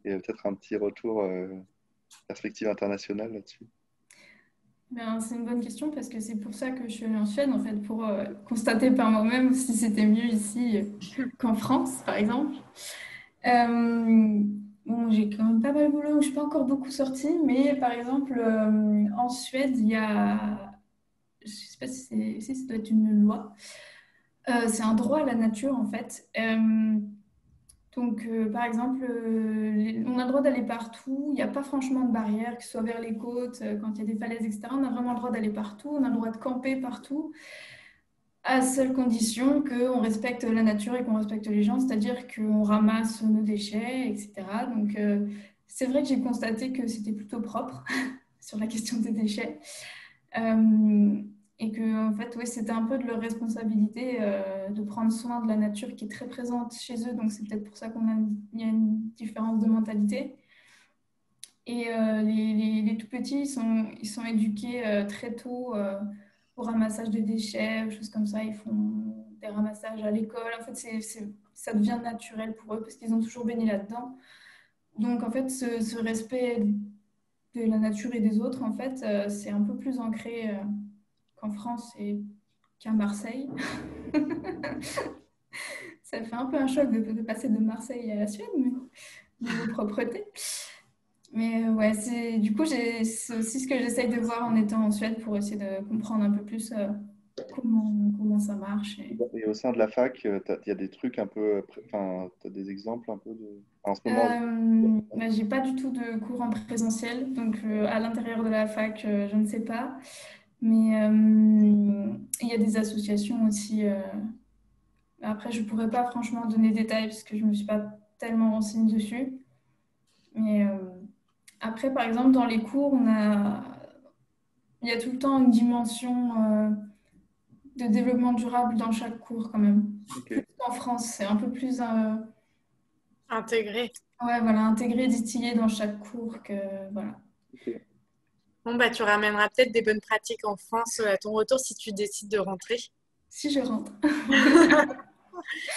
et peut-être un petit retour perspective internationale là-dessus. C'est une bonne question parce que c'est pour ça que je suis allée en Suède, en fait, pour constater par moi-même si c'était mieux ici qu'en France, par exemple. Bon, j'ai quand même pas mal de boulot, donc je suis pas encore beaucoup sortie, mais par exemple, en Suède, il y a, je sais pas si ça doit être une loi, C'est un droit à la nature, en fait. Donc, par exemple, on a le droit d'aller partout. Il n'y a pas franchement de barrière, que ce soit vers les côtes, quand il y a des falaises, etc. On a vraiment le droit d'aller partout. On a le droit de camper partout, à seule condition qu'on respecte la nature et qu'on respecte les gens, c'est-à-dire qu'on ramasse nos déchets, etc. Donc, c'est vrai que j'ai constaté que c'était plutôt propre sur la question des déchets. Et que, en fait, oui, c'était un peu de leur responsabilité de prendre soin de la nature qui est très présente chez eux. Donc, c'est peut-être pour ça il y a une différence de mentalité. Et les tout petits, ils sont éduqués très tôt au ramassage de déchets, choses comme ça. Ils font des ramassages à l'école. En fait, ça devient naturel pour eux parce qu'ils ont toujours baigné là-dedans. Donc, en fait, ce respect de la nature et des autres, en fait, c'est un peu plus ancré qu'en France et qu'à Marseille. Ça fait un peu un choc de passer de Marseille à la Suède, mais niveau propreté. Mais ouais, du coup, c'est aussi ce que j'essaye de voir en étant en Suède pour essayer de comprendre un peu plus comment ça marche. Et au sein de la fac, il y a des trucs un peu, enfin, tu as des exemples un peu de. En ce moment, Bah, j'ai pas du tout de cours en présentiel, donc à l'intérieur de la fac, je ne sais pas. Mais il y a des associations aussi. Après, je pourrais pas franchement donner des détails parce que je me suis pas tellement renseignée dessus. Mais après, par exemple, dans les cours, il y a tout le temps une dimension de développement durable dans chaque cours quand même. ok. Plus qu'en France, c'est un peu plus Intégré. ouais, voilà, intégré, distillé dans chaque cours que voilà. Ok. Bon, bah, tu ramèneras peut-être des bonnes pratiques en France à ton retour si tu décides de rentrer. Si je rentre.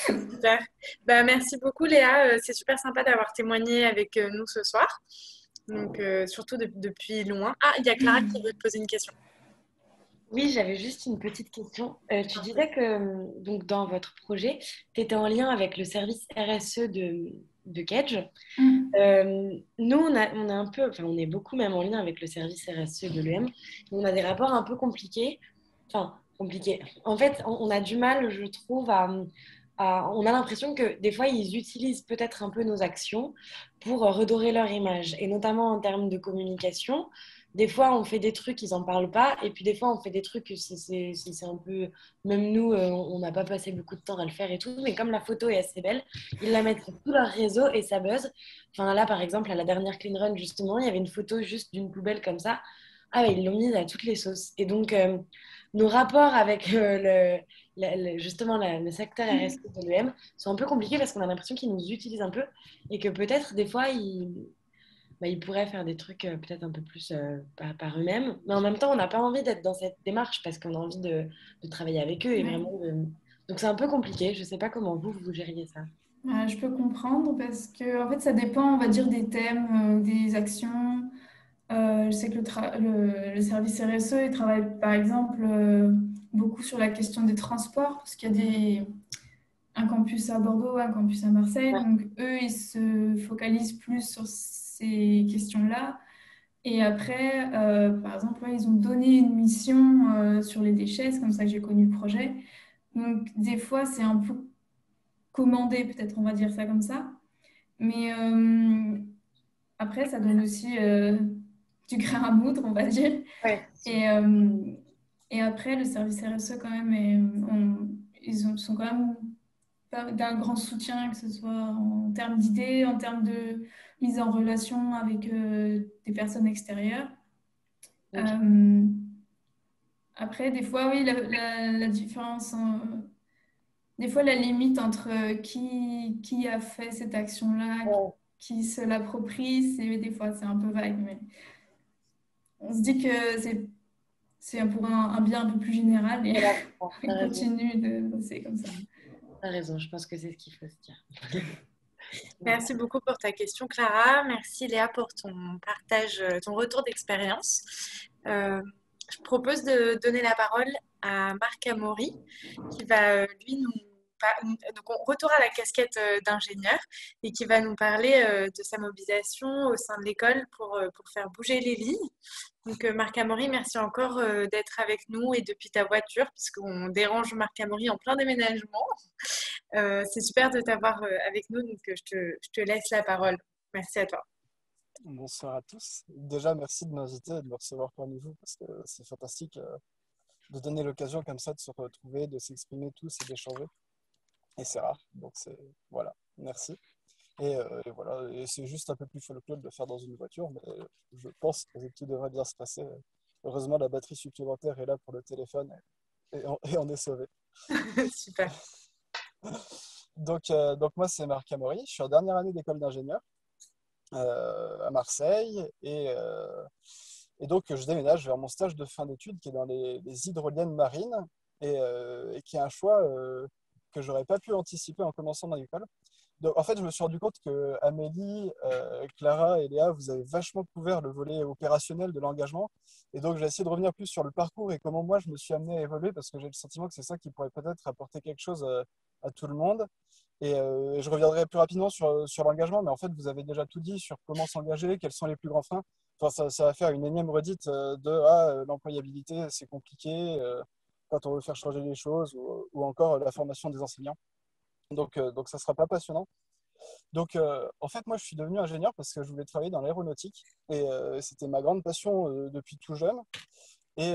Super. Bah, merci beaucoup, Léa. C'est super sympa d'avoir témoigné avec nous ce soir. Donc, surtout depuis loin. Ah, il y a Clara qui veut te poser une question. Oui, j'avais juste une petite question. Tu disais que donc, dans votre projet, tu étais en lien avec le service RSE de Kedge. Mm. Nous, on a un peu, enfin, on est beaucoup même en lien avec le service RSE de l'EM. On a des rapports un peu compliqués. Enfin, compliqués. En fait, on a du mal, je trouve, on a l'impression que des fois, ils utilisent peut-être un peu nos actions pour redorer leur image. Et notamment en termes de communication. Des fois, on fait des trucs, ils n'en parlent pas. Et puis, des fois, on fait des trucs, c'est un peu. Même nous, on n'a pas passé beaucoup de temps à le faire et tout. Mais comme la photo est assez belle, ils la mettent sur tout leur réseau et ça buzz. Enfin, là, par exemple, à la dernière Clean Run, justement, il y avait une photo juste d'une poubelle comme ça. Ah, ouais, ils l'ont mise à toutes les sauces. Et donc, nos rapports avec justement le secteur RSE de l'EM sont un peu compliqués parce qu'on a l'impression qu'ils nous utilisent un peu et que peut-être, des fois, ils pourraient faire des trucs peut-être un peu plus par eux-mêmes. Mais en même temps, on n'a pas envie d'être dans cette démarche parce qu'on a envie de travailler avec eux et Ouais. vraiment Donc, c'est un peu compliqué. Je ne sais pas comment vous gériez ça. Je peux comprendre parce que en fait, ça dépend, on va dire, des thèmes, des actions. Je sais que le service RSE, il travaille par exemple beaucoup sur la question des transports parce qu'il y a un campus à Bordeaux, un campus à Marseille. Ouais. Donc, eux, ils se focalisent plus sur ces questions-là. Et après, par exemple, ouais, ils ont donné une mission sur les déchets. C'est comme ça que j'ai connu le projet. Donc, des fois, c'est un peu commandé, peut-être, on va dire ça comme ça. Mais après, ça donne aussi du grain à moudre, on va dire. Ouais. Et, et après, le service RSE, quand même, sont quand même d'un grand soutien, que ce soit en termes d'idées, en termes de mise en relation avec des personnes extérieures. Ok. Après, des fois, oui, la différence, des fois, la limite entre qui a fait cette action-là, Ouais. qui se l'approprie, des fois, c'est un peu vague, mais on se dit que c'est pour un bien un peu plus général et Voilà, on t'as raison. continue de bosser comme ça. T'as raison, je pense que c'est ce qu'il faut se dire. Merci beaucoup pour ta question, Clara. Merci, Léa, pour ton partage, ton retour d'expérience. Je propose de donner la parole à Marc Amaury, qui va, lui, nous donc on retourne à la casquette d'ingénieur et qui va nous parler de sa mobilisation au sein de l'école pour faire bouger les lignes. Donc Marc Amaury, merci encore d'être avec nous et depuis ta voiture, puisqu'on dérange Marc Amaury en plein déménagement. C'est super de t'avoir avec nous, donc je te laisse la parole. Merci à toi. Bonsoir à tous. Déjà, merci de m'inviter et de me recevoir parmi vous parce que c'est fantastique de donner l'occasion comme ça de se retrouver, de s'exprimer tous et d'échanger. Et c'est rare. Donc, voilà, merci. Et voilà, et c'est juste un peu plus folklore de le faire dans une voiture, mais je pense que tout devrait bien se passer. Heureusement, la batterie supplémentaire est là pour le téléphone et on est sauvé. Super. Donc moi, c'est Marc Amaury. Je suis en dernière année d'école d'ingénieur à Marseille. Et donc, je déménage vers mon stage de fin d'études qui est dans les hydroliennes marines et qui est un choix que j'aurais pas pu anticiper en commençant dans l'école. Donc, en fait, je me suis rendu compte que Amélie, Clara et Léa, vous avez vachement couvert le volet opérationnel de l'engagement. Et donc, j'ai essayé de revenir plus sur le parcours et comment moi, je me suis amené à évoluer parce que j'ai le sentiment que c'est ça qui pourrait peut-être apporter quelque chose à tout le monde. Et je reviendrai plus rapidement sur l'engagement, mais en fait, vous avez déjà tout dit sur comment s'engager, quels sont les plus grands freins. Enfin, ça va faire une énième redite l'employabilité, c'est compliqué quand on veut faire changer les choses ou encore la formation des enseignants. Donc ça ne sera pas passionnant. Donc, en fait, moi, je suis devenu ingénieur parce que je voulais travailler dans l'aéronautique et c'était ma grande passion depuis tout jeune. Et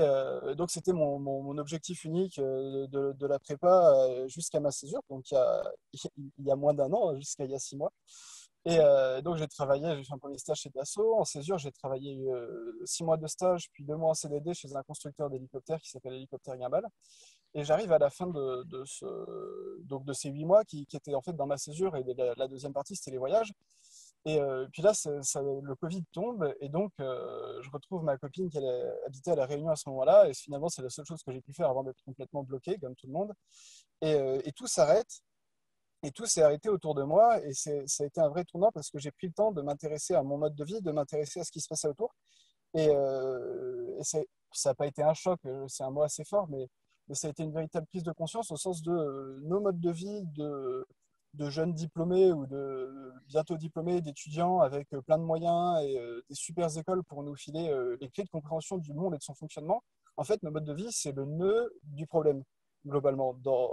donc, c'était mon objectif unique de la prépa jusqu'à ma césure, donc il y a moins d'un an, jusqu'à il y a 6 mois. Et donc, j'ai fait un premier stage chez Dassault. En césure, j'ai travaillé 6 mois de stage, puis 2 mois en CDD chez un constructeur d'hélicoptères qui s'appelle Hélicoptère Guimbal. Et j'arrive à la fin de ces 8 mois qui étaient en fait dans ma césure, et la deuxième partie, c'était les voyages. Et puis là, le Covid tombe, et donc je retrouve ma copine qui habitait à La Réunion à ce moment-là, et finalement, c'est la seule chose que j'ai pu faire avant d'être complètement bloqué, comme tout le monde. Et tout s'arrête, et tout s'est arrêté autour de moi, et ça a été un vrai tournant parce que j'ai pris le temps de m'intéresser à mon mode de vie, de m'intéresser à ce qui se passait autour. Et ça n'a pas été un choc, c'est un mot assez fort, mais ça a été une véritable prise de conscience au sens de nos modes de vie, de jeunes diplômés ou de bientôt diplômés, d'étudiants avec plein de moyens et des super écoles pour nous filer les clés de compréhension du monde et de son fonctionnement. En fait, nos modes de vie, c'est le nœud du problème, globalement, dans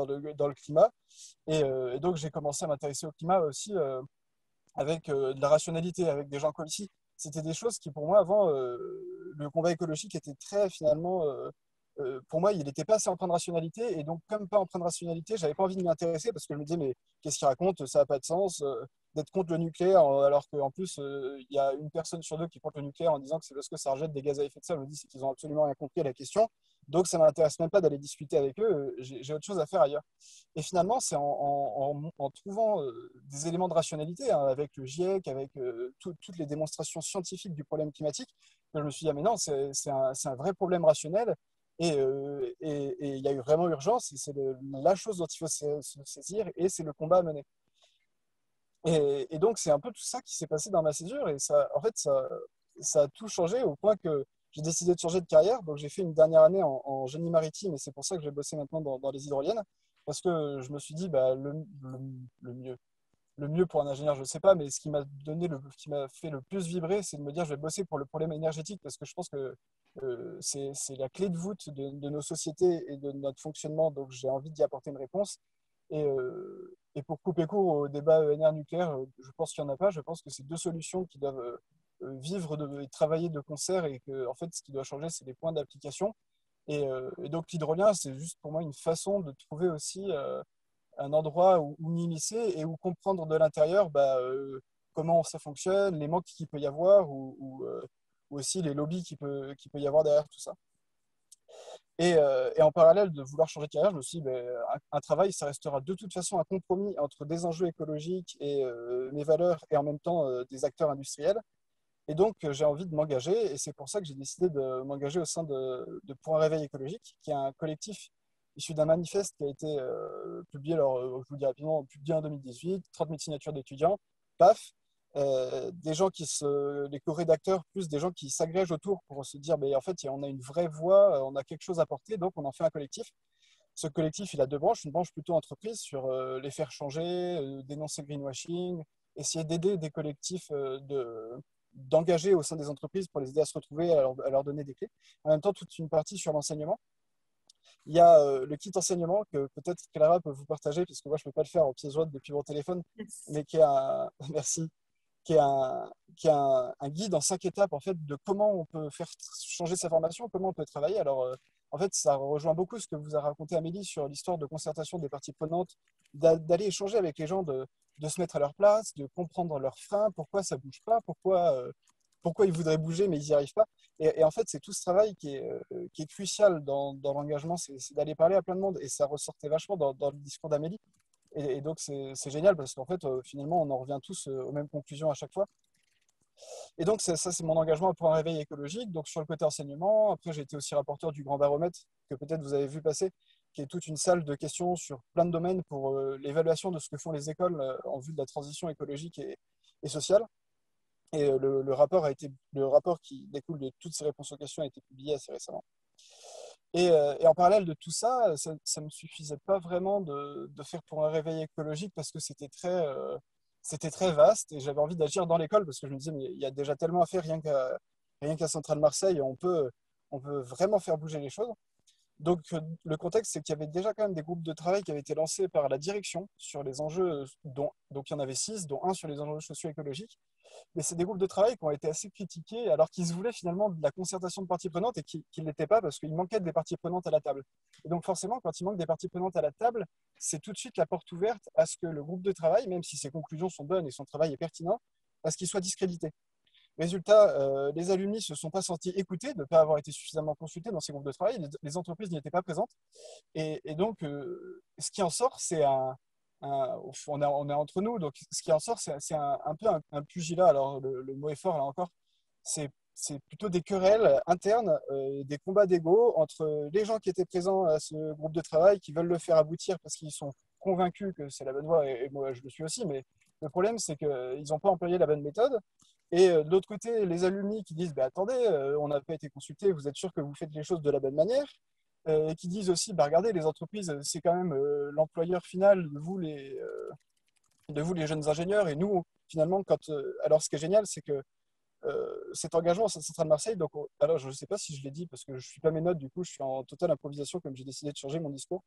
le climat. Et donc, j'ai commencé à m'intéresser au climat aussi avec de la rationalité, avec des gens comme ici. C'était des choses qui, pour moi, avant, le combat écologique était très, finalement, pour moi, il n'était pas assez empreint de rationalité. Et donc, comme pas empreint de rationalité, j'avais pas envie de m'y intéresser parce que je me disais, mais qu'est-ce qu'il raconte? Ça n'a pas de sens d'être contre le nucléaire, alors qu'en plus, il y a une personne sur deux qui est contre le nucléaire en disant que c'est parce que ça rejette des gaz à effet de serre. Je me dis, c'est qu'ils ont absolument rien compris à la question. Donc, ça ne m'intéresse même pas d'aller discuter avec eux. J'ai autre chose à faire ailleurs. Et finalement, c'est en trouvant des éléments de rationalité, hein, avec le GIEC, avec toutes les démonstrations scientifiques du problème climatique, que je me suis dit, ah, mais non, c'est un vrai problème rationnel. Et il y a eu vraiment urgence, et c'est la chose dont il faut se saisir, et c'est le combat à mener. Et donc, c'est un peu tout ça qui s'est passé dans ma césure, et ça, en fait, ça a tout changé au point que j'ai décidé de changer de carrière. Donc, j'ai fait une dernière année en génie maritime, et c'est pour ça que j'ai bossé maintenant dans les hydroliennes, parce que je me suis dit, bah, le mieux pour un ingénieur, je ne sais pas, mais ce qui m'a fait le plus vibrer, c'est de me dire je vais bosser pour le problème énergétique parce que je pense que c'est la clé de voûte de nos sociétés et de notre fonctionnement, donc j'ai envie d'y apporter une réponse. Et pour couper court au débat ENR nucléaire, je pense qu'il n'y en a pas. Je pense que c'est deux solutions qui doivent vivre et travailler de concert, et que en fait, ce qui doit changer, c'est les points d'application. Et donc l'hydrolien, c'est juste pour moi une façon de trouver aussi un endroit où m'immiscer et où comprendre de l'intérieur comment ça fonctionne, les manques qu'il peut y avoir ou aussi les lobbies qu'il peut y avoir derrière tout ça. Et en parallèle de vouloir changer de carrière, je me suis dit, un travail, ça restera de toute façon un compromis entre des enjeux écologiques et mes valeurs et en même temps des acteurs industriels. Et donc, j'ai envie de m'engager, et c'est pour ça que j'ai décidé de m'engager au sein de Pour un réveil écologique, qui est un collectif issu d'un manifeste qui a été publié, alors je vous dis rapidement, publié en 2018, 30 000 signatures d'étudiants, paf, les co-rédacteurs, plus des gens qui s'agrègent autour pour se dire, en fait, on a une vraie voix, on a quelque chose à porter, donc on en fait un collectif. Ce collectif, il a deux branches, une branche plutôt entreprise sur les faire changer, dénoncer le greenwashing, essayer d'aider des collectifs d'engager au sein des entreprises pour les aider à se retrouver, à leur donner des clés. En même temps, toute une partie sur l'enseignement. Il y a le kit enseignement que peut-être Clara peut vous partager, parce que moi, je ne peux pas le faire en pièce jointe depuis mon téléphone, mais qui est un, merci, qui est un guide en 5 étapes en fait, de comment on peut faire changer sa formation, comment on peut travailler. Alors, en fait, ça rejoint beaucoup ce que vous a raconté Amélie sur l'histoire de concertation des parties prenantes, d'aller échanger avec les gens, de se mettre à leur place, de comprendre leurs freins, pourquoi ça ne bouge pas, pourquoi ils voudraient bouger mais ils n'y arrivent pas. Et en fait, c'est tout ce travail qui est crucial dans l'engagement, c'est d'aller parler à plein de monde. Et ça ressortait vachement dans le discours d'Amélie. Et donc, c'est génial parce qu'en fait, finalement, on en revient tous aux mêmes conclusions à chaque fois. Et donc, ça, c'est mon engagement pour un réveil écologique. Donc, sur le côté enseignement, après, j'ai été aussi rapporteur du Grand Baromètre, que peut-être vous avez vu passer, qui est toute une salle de questions sur plein de domaines pour l'évaluation de ce que font les écoles en vue de la transition écologique et sociale. Et le rapport qui découle de toutes ces réponses aux questions a été publié assez récemment. Et en parallèle de tout ça, ça ne me suffisait pas vraiment de faire pour un réveil écologique parce que c'était très vaste et j'avais envie d'agir dans l'école parce que je me disais, mais il y a déjà tellement à faire rien qu'à Centrale Marseille, on peut vraiment faire bouger les choses. Donc, le contexte, c'est qu'il y avait déjà quand même des groupes de travail qui avaient été lancés par la direction sur les enjeux, donc il y en avait 6, dont un sur les enjeux socio-écologiques. Mais c'est des groupes de travail qui ont été assez critiqués alors qu'ils se voulaient finalement de la concertation de parties prenantes et qui ne l'étaient pas parce qu'il manquait des parties prenantes à la table. Et donc forcément, quand il manque des parties prenantes à la table, c'est tout de suite la porte ouverte à ce que le groupe de travail, même si ses conclusions sont bonnes et son travail est pertinent, à ce qu'il soit discrédité. Résultat, les alumni ne se sont pas sentis écoutés de ne pas avoir été suffisamment consultés dans ces groupes de travail. Les entreprises n'y étaient pas présentes. Et donc, ce qui en sort, c'est on est entre nous. Donc, ce qui en sort, c'est un peu un pugilat. Alors, le mot est fort, là encore. C'est plutôt des querelles internes, des combats d'ego entre les gens qui étaient présents à ce groupe de travail, qui veulent le faire aboutir parce qu'ils sont convaincus que c'est la bonne voie. Et moi, je le suis aussi. Mais le problème, c'est qu'ils n'ont pas employé la bonne méthode. Et de l'autre côté, les alumni qui disent attendez, on n'a pas été consulté, vous êtes sûr que vous faites les choses de la bonne manière, et qui disent aussi regardez, les entreprises, c'est quand même l'employeur final de vous, les jeunes ingénieurs, et nous, finalement, alors ce qui est génial, c'est que cet engagement au Centrale de Marseille, donc, alors je ne sais pas si je l'ai dit parce que je ne suis pas mes notes, du coup je suis en totale improvisation comme j'ai décidé de changer mon discours.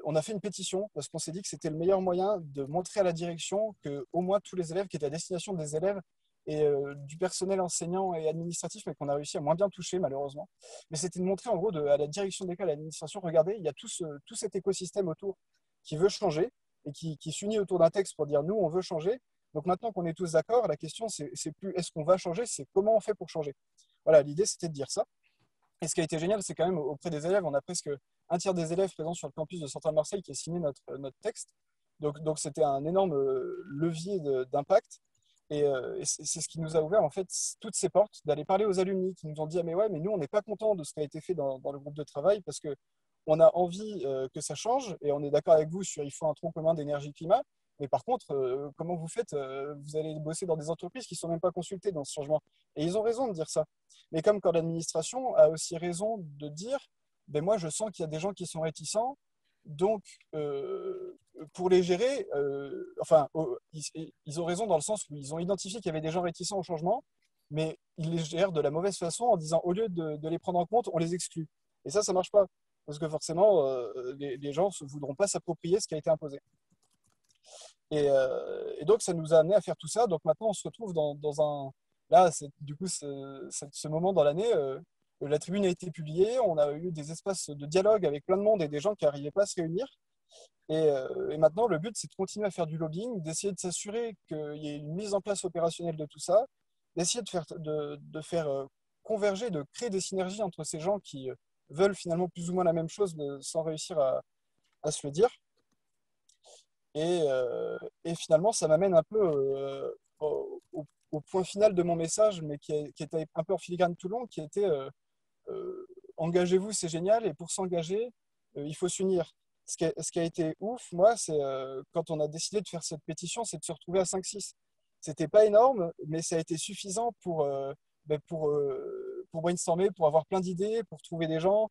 On a fait une pétition parce qu'on s'est dit que c'était le meilleur moyen de montrer à la direction qu'au moins tous les élèves, qui étaient à destination des élèves et du personnel enseignant et administratif, mais qu'on a réussi à moins bien toucher malheureusement. Mais c'était de montrer en gros à la direction d'école, à l'administration, regardez, il y a tout cet écosystème autour qui veut changer et qui s'unit autour d'un texte pour dire nous on veut changer. Donc maintenant qu'on est tous d'accord, la question c'est plus est-ce qu'on va changer, c'est comment on fait pour changer. Voilà, l'idée c'était de dire ça. Et ce qui a été génial, c'est quand même auprès des élèves, on a presque un tiers des élèves présents sur le campus de Centrale Marseille qui a signé notre texte. Donc c'était un énorme levier d'impact. Et c'est ce qui nous a ouvert en fait toutes ces portes, d'aller parler aux alumni qui nous ont dit ah, mais ouais, mais nous on n'est pas contents de ce qui a été fait dans le groupe de travail parce qu'on a envie que ça change et on est d'accord avec vous sur il faut un tronc commun d'énergie-climat. Mais par contre, comment vous faites vous allez bosser dans des entreprises qui ne sont même pas consultées dans ce changement. Et ils ont raison de dire ça. Mais comme quand l'administration a aussi raison de dire ben moi, je sens qu'il y a des gens qui sont réticents, donc pour les gérer, ils ont raison dans le sens où ils ont identifié qu'il y avait des gens réticents au changement, mais ils les gèrent de la mauvaise façon en disant au lieu de les prendre en compte, on les exclut. Et ça ne marche pas. Parce que forcément, les gens ne voudront pas s'approprier ce qui a été imposé. Et donc, ça nous a amené à faire tout ça. Donc maintenant, on se retrouve dans un... Là, du coup, ce moment dans l'année, la tribune a été publiée. On a eu des espaces de dialogue avec plein de monde et des gens qui n'arrivaient pas à se réunir. Et maintenant, le but, c'est de continuer à faire du lobbying, d'essayer de s'assurer qu'il y ait une mise en place opérationnelle de tout ça, d'essayer de faire converger, de créer des synergies entre ces gens qui veulent finalement plus ou moins la même chose sans réussir à se le dire. Et finalement, ça m'amène un peu au point final de mon message, mais qui était un peu en filigrane tout long, qui était engagez-vous, c'est génial, et pour s'engager, il faut s'unir. Ce qui a été ouf, moi, c'est quand on a décidé de faire cette pétition, c'est de se retrouver à 5-6. C'était pas énorme, mais ça a été suffisant pour brainstormer, pour avoir plein d'idées, pour trouver des gens,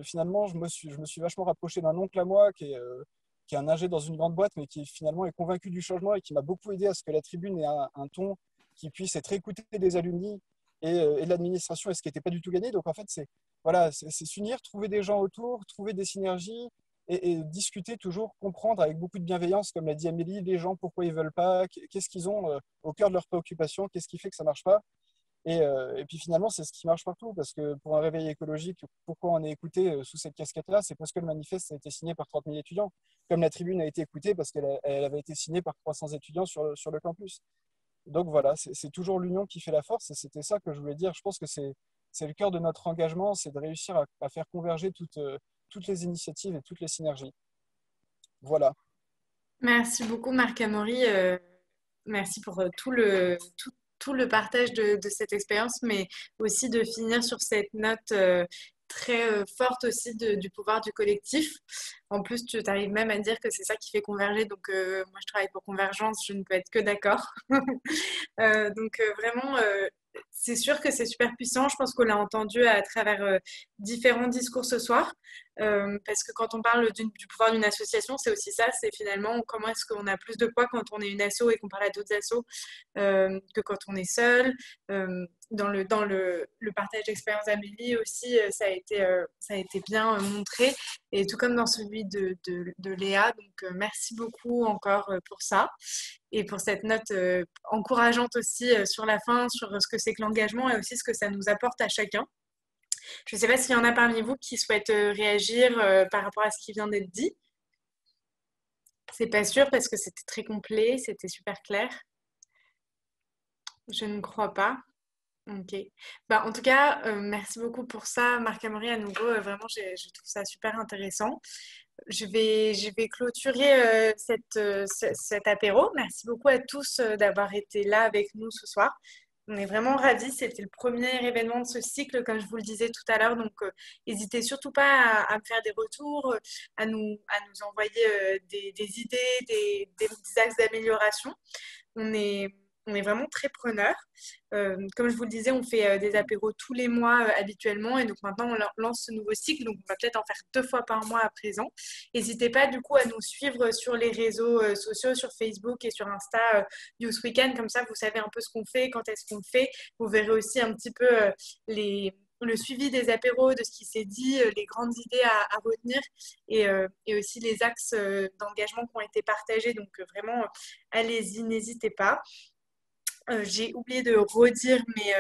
finalement, je me suis vachement rapproché d'un oncle à moi qui est un ingé dans une grande boîte, mais qui finalement est convaincu du changement et qui m'a beaucoup aidé à ce que la tribune ait un ton qui puisse être écouté des alumni et de l'administration, et ce qui n'était pas du tout gagné. Donc en fait, c'est s'unir, trouver des gens autour, trouver des synergies et discuter toujours, comprendre avec beaucoup de bienveillance, comme l'a dit Amélie, les gens, pourquoi ils ne veulent pas, qu'est-ce qu'ils ont au cœur de leurs préoccupations, qu'est-ce qui fait que ça ne marche pas. Et puis finalement, c'est ce qui marche partout, parce que pour un réveil écologique, pourquoi on est écouté sous cette casquette-là? C'est parce que le manifeste a été signé par 30 000 étudiants, comme la tribune a été écoutée parce qu'elle avait été signée par 300 étudiants sur le campus. Donc voilà, c'est toujours l'union qui fait la force, et c'était ça que je voulais dire. Je pense que c'est le cœur de notre engagement, c'est de réussir à faire converger toutes les initiatives et toutes les synergies. Voilà. Merci beaucoup, Marc-Amaury. Merci pour tout le partage de cette expérience, mais aussi de finir sur cette note très forte aussi du pouvoir du collectif. En plus, tu arrives même à dire que c'est ça qui fait converger. Donc, moi, je travaille pour Convergence, je ne peux être que d'accord. Vraiment, c'est sûr que c'est super puissant. Je pense qu'on l'a entendu à travers différents discours ce soir. Parce que quand on parle du pouvoir d'une association, c'est aussi ça, c'est finalement comment est-ce qu'on a plus de poids quand on est une asso et qu'on parle à d'autres assos que quand on est seul. Dans le partage d'expérience d'Amélie aussi, ça a été bien montré, et tout comme dans celui de Léa. Donc, merci beaucoup encore pour ça, et pour cette note encourageante aussi sur la fin, sur ce que c'est que l'engagement et aussi ce que ça nous apporte à chacun. Je ne sais pas s'il y en a parmi vous qui souhaitent réagir par rapport à ce qui vient d'être dit. C'est pas sûr parce que c'était très complet, c'était super clair. Je ne crois pas. Ok. En tout cas, merci beaucoup pour ça, Marc-Amaury, à nouveau. Vraiment, je trouve ça super intéressant. Je vais clôturer cet apéro. Merci beaucoup à tous d'avoir été là avec nous ce soir. On est vraiment ravis. C'était le premier événement de ce cycle, comme je vous le disais tout à l'heure. Donc, n'hésitez surtout pas à me faire des retours, à nous envoyer des idées, des axes d'amélioration. On est vraiment très preneurs. Comme je vous le disais, on fait des apéros tous les mois habituellement, et donc maintenant on lance ce nouveau cycle, donc on va peut-être en faire 2 fois par mois à présent. N'hésitez pas du coup à nous suivre sur les réseaux sociaux, sur Facebook et sur Insta Youth Weekend, comme ça vous savez un peu ce qu'on fait, quand est-ce qu'on le fait. Vous verrez aussi un petit peu le suivi des apéros, de ce qui s'est dit, les grandes idées à retenir, et aussi les axes d'engagement qui ont été partagés. Donc vraiment, allez-y, n'hésitez pas. J'ai oublié de redire, mais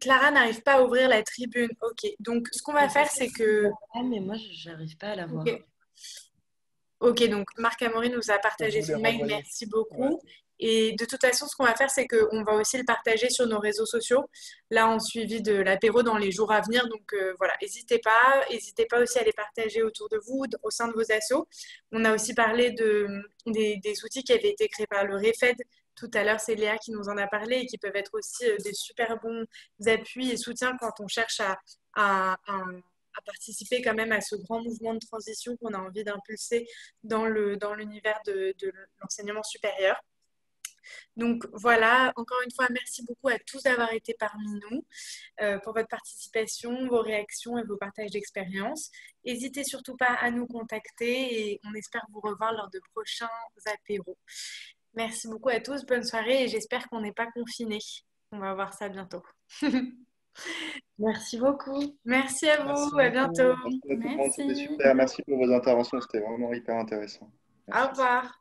Clara n'arrive pas à ouvrir la tribune. Ok, donc ce qu'on va faire, c'est que... Ah, mais moi, j'arrive pas à la voir. Ok, donc Marc-Amaury nous a partagé son mail, merci beaucoup. Ouais. Et de toute façon, ce qu'on va faire, c'est qu'on va aussi le partager sur nos réseaux sociaux, là en suivi de l'apéro dans les jours à venir. Donc voilà, n'hésitez pas aussi à les partager autour de vous, au sein de vos assos. On a aussi parlé des outils qui avaient été créés par le REFED. Tout à l'heure, c'est Léa qui nous en a parlé, et qui peuvent être aussi des super bons appuis et soutiens quand on cherche à participer quand même à ce grand mouvement de transition qu'on a envie d'impulser dans l'univers de l'enseignement supérieur. Donc voilà, encore une fois, merci beaucoup à tous d'avoir été parmi nous, pour votre participation, vos réactions et vos partages d'expérience. N'hésitez surtout pas à nous contacter, et on espère vous revoir lors de prochains apéros. Merci beaucoup à tous, bonne soirée, et j'espère qu'on n'est pas confinés. On va voir ça bientôt. Merci beaucoup. Merci à vous, à bientôt. Merci. C'était super, merci pour vos interventions, c'était vraiment hyper intéressant. Merci. Au revoir.